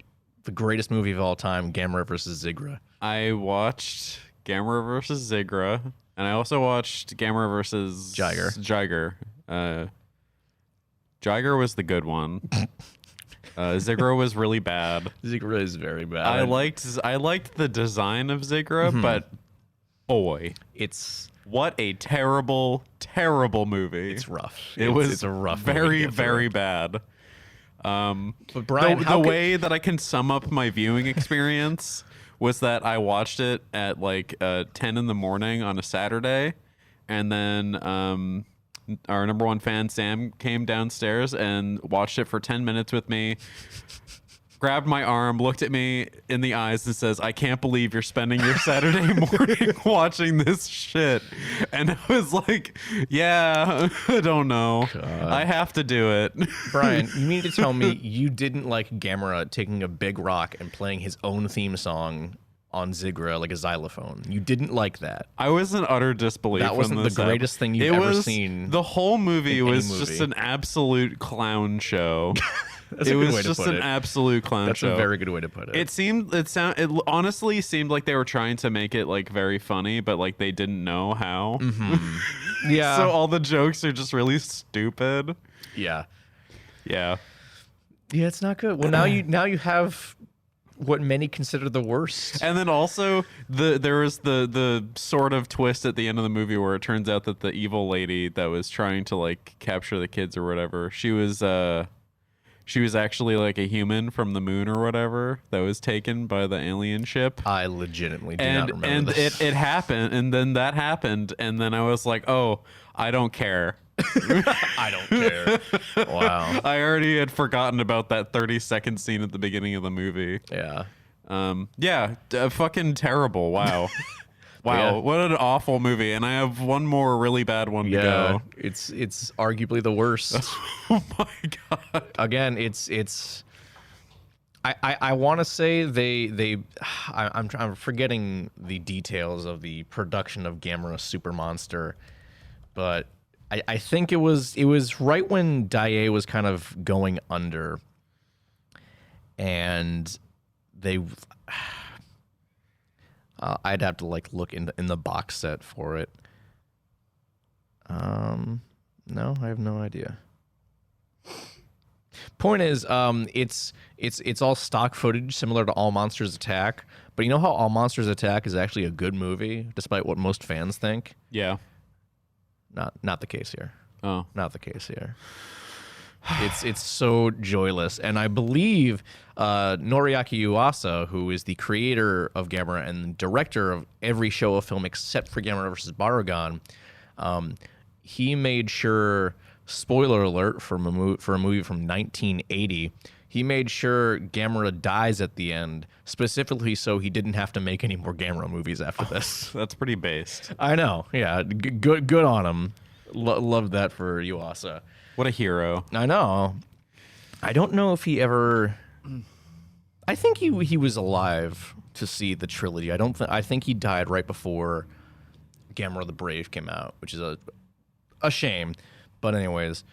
the greatest movie of all time, Gamera versus Zigra. I watched Gamera versus Zigra, and I also watched Gamera versus Jiger. Jiger was the good one. Zigra was really bad. Zigra is very bad. I liked the design of Zigra, but boy, what a terrible, terrible movie. It's rough. It's a rough, very, very bad. But Brian, the way that I can sum up my viewing experience was that I watched it at like 10 in the morning on a Saturday, and then our number one fan Sam came downstairs and watched it for 10 minutes with me, grabbed my arm, looked at me in the eyes and says, "I can't believe you're spending your Saturday morning watching this shit." And I was like, yeah, I don't know. God. I have to do it. Brian, you mean to tell me you didn't like Gamera taking a big rock and playing his own theme song on Zigra like a xylophone? You didn't like that. I was in utter disbelief. That wasn't the greatest thing you've ever seen. The whole movie was just an absolute clown show. It was just an absolute clown show. That's a very good way to put it. It honestly seemed like they were trying to make it like very funny, but like they didn't know how. Mm-hmm. Yeah. So all the jokes are just really stupid. Yeah. Yeah. Yeah, it's not good. Well, now you have what many consider the worst. And then also there was the sort of twist at the end of the movie where it turns out that the evil lady that was trying to like capture the kids or whatever, she was actually like a human from the moon or whatever that was taken by the alien ship. I legitimately do not remember this. And it happened, and then that happened, and then I was like, oh, I don't care. I don't care. Wow. I already had forgotten about that 30-second scene at the beginning of the movie. Yeah. Fucking terrible. Wow. Wow, yeah. What an awful movie. And I have one more really bad one to go. It's arguably the worst. Oh my god. Again, I want to say I'm forgetting the details of the production of Gamera Super Monster, but I think it was right when Daiei was kind of going under, and they I'd have to like look in the box set for it. No, I have no idea. Point is, it's all stock footage similar to All Monsters Attack, but you know how All Monsters Attack is actually a good movie, despite what most fans think? Yeah. Not the case here. Oh. Not the case here. It's so joyless, and I believe Noriaki Yuasa, who is the creator of Gamera and director of every show of film except for Gamera vs. Barugon, he made sure, spoiler alert for a movie from 1980, he made sure Gamera dies at the end, specifically so he didn't have to make any more Gamera movies after this. That's pretty based. I know, yeah, good on him. Loved that for Yuasa. What a hero. I know. I don't know if he ever... I think he was alive to see the trilogy. I think he died right before Gamera the Brave came out, which is a shame. But anyways,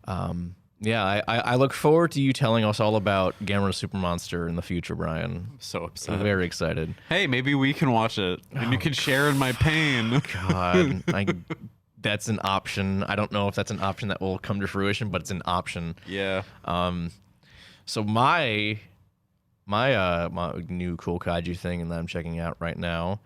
yeah, I look forward to you telling us all about Gamera Super Monster in the future, Brian. I'm so upset. I'm very excited. Hey, maybe we can watch it, and you can share in my pain. God, that's an option. I don't know if that's an option that will come to fruition, but it's an option. Yeah. So my new cool kaiju thing, and that I'm checking out right now,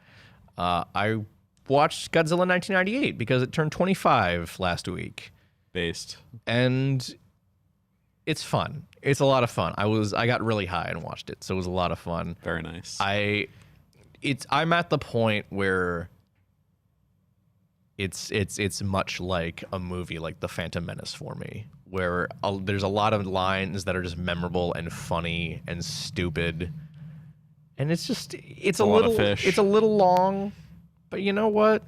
I watched Godzilla 1998 because it turned 25 last week. Based. And it's fun. It's a lot of fun. I got really high and watched it, so it was a lot of fun. Very nice. I'm at the point where it's much like a movie like The Phantom Menace for me, where there's a lot of lines that are just memorable and funny and stupid, and it's just it's a a lot of little fish. it's a little long, but you know what?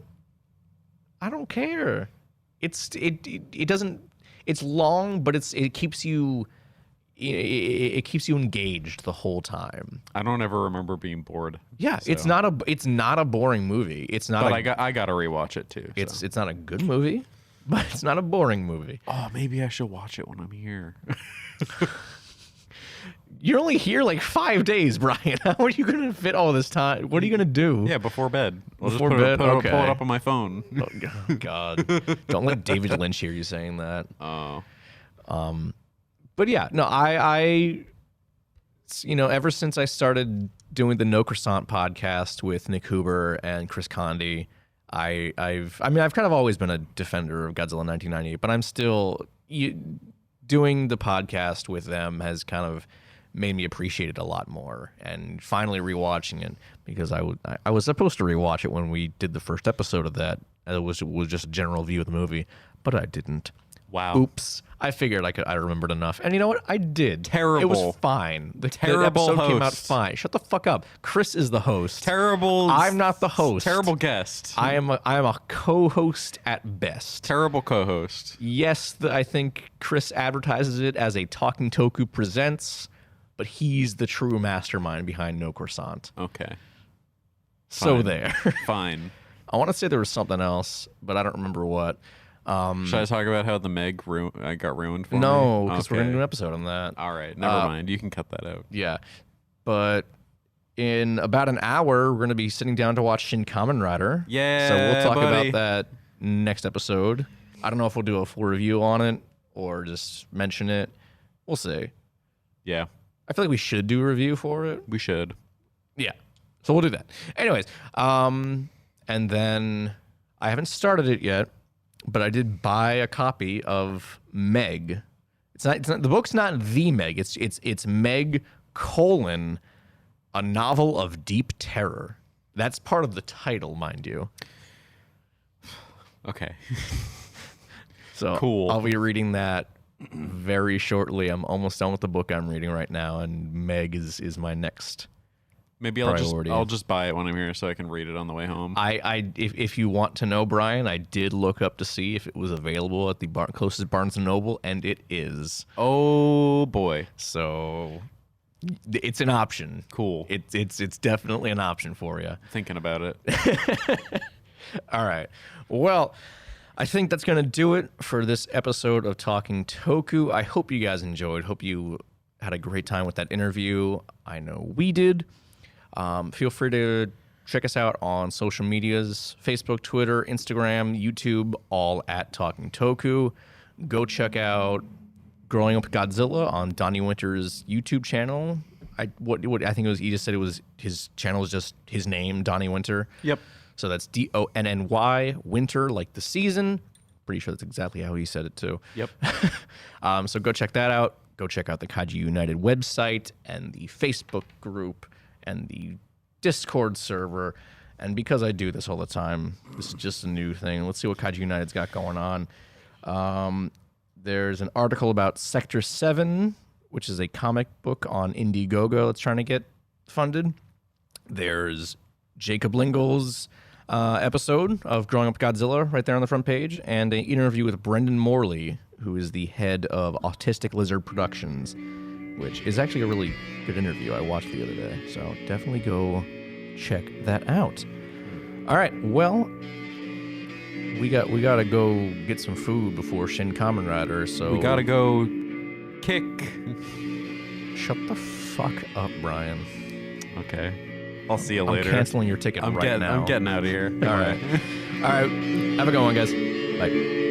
I don't care. It doesn't. It's long, but it keeps you. It keeps you engaged the whole time. I don't ever remember being bored. Yeah, so. it's not a boring movie. It's not. But I gotta rewatch it too. It's not a good movie, but it's not a boring movie. Oh, maybe I should watch it when I'm here. You're only here like 5 days, Brian. How are you gonna fit all this time? What are you gonna do? Yeah, before bed. I'll Before just bed? pull Okay. it up on my phone. Oh, God. Don't let David Lynch hear you saying that. Oh. But yeah, no, I ever since I started doing the No Croissant podcast with Nick Huber and Chris Condi, I've kind of always been a defender of Godzilla 1998, but I'm still doing the podcast with them has kind of made me appreciate it a lot more. And finally rewatching it, because I was supposed to rewatch it when we did the first episode of that. It was just a general view of the movie, but I didn't. Wow. Oops. I figured I remembered enough. And you know what? I did. Terrible. It was fine. The Terrible episode came out host. fine. Shut the fuck up. Chris is the host. Terrible. I'm not the host. Terrible guest. I am a co-host at best. Terrible co-host. Yes, I think Chris advertises it as a Talking Toku Presents, but he's the true mastermind behind No Croissant. Okay. So Fine. there. Fine. I want to say there was something else, but I don't remember what. Should I talk about how the Meg got ruined for me? No, because we're Okay. going to do an episode on that. All right. Never mind. You can cut that out. Yeah. But in about an hour, we're going to be sitting down to watch Shin Kamen Rider. Yeah, So we'll talk buddy. about that next episode. I don't know if we'll do a full review on it or just mention it. We'll see. Yeah, I feel like we should do a review for it. we should. Yeah. So we'll do that. Anyways, and then I haven't started it yet, but I did buy a copy of Meg. It's not the book's not The Meg. It's Meg : a novel of deep terror. That's part of the title, mind you. Okay. So Cool. I'll be reading that very shortly. I'm almost done with the book I'm reading right now, and Meg is my next. Maybe Priority. I'll just buy it when I'm here so I can read it on the way home. If you want to know, Brian, I did look up to see if it was available at the closest Barnes & Noble, and it is. Oh boy. So it's an option. Cool. It's definitely an option for you. Thinking about it. All right. Well, I think that's going to do it for this episode of Talking Toku. I hope you guys enjoyed. Hope you had a great time with that interview. I know we did. Feel free to check us out on social medias, Facebook, Twitter, Instagram, YouTube, all at Talking Toku. Go check out Growing Up with Godzilla on Donny Winter's YouTube channel. I think it was, he just said it was, his channel is just his name, Donny Winter. Yep. So that's Donny, winter, like the season. Pretty sure that's exactly how he said it too. Yep. So go check that out. Go check out the Kaiju United website and the Facebook group and the Discord server. And because I do this all the time, this is just a new thing. Let's see what Kaiju United's got going on. There's an article about Sector 7, which is a comic book on Indiegogo that's trying to get funded. There's Jacob Lingle's episode of Growing Up Godzilla right there on the front page, and an interview with Brendan Morley, who is the head of Autistic Lizard Productions, which is actually a really good interview I watched the other day. So definitely go check that out. All right, well, we got to go get some food before Shin Kamen Rider, so We gotta go kick. shut the fuck up, Brian. Okay. I'll see you I'm later. canceling your ticket right now. I'm getting out of here. All right. All right. Have a good one, guys. Bye.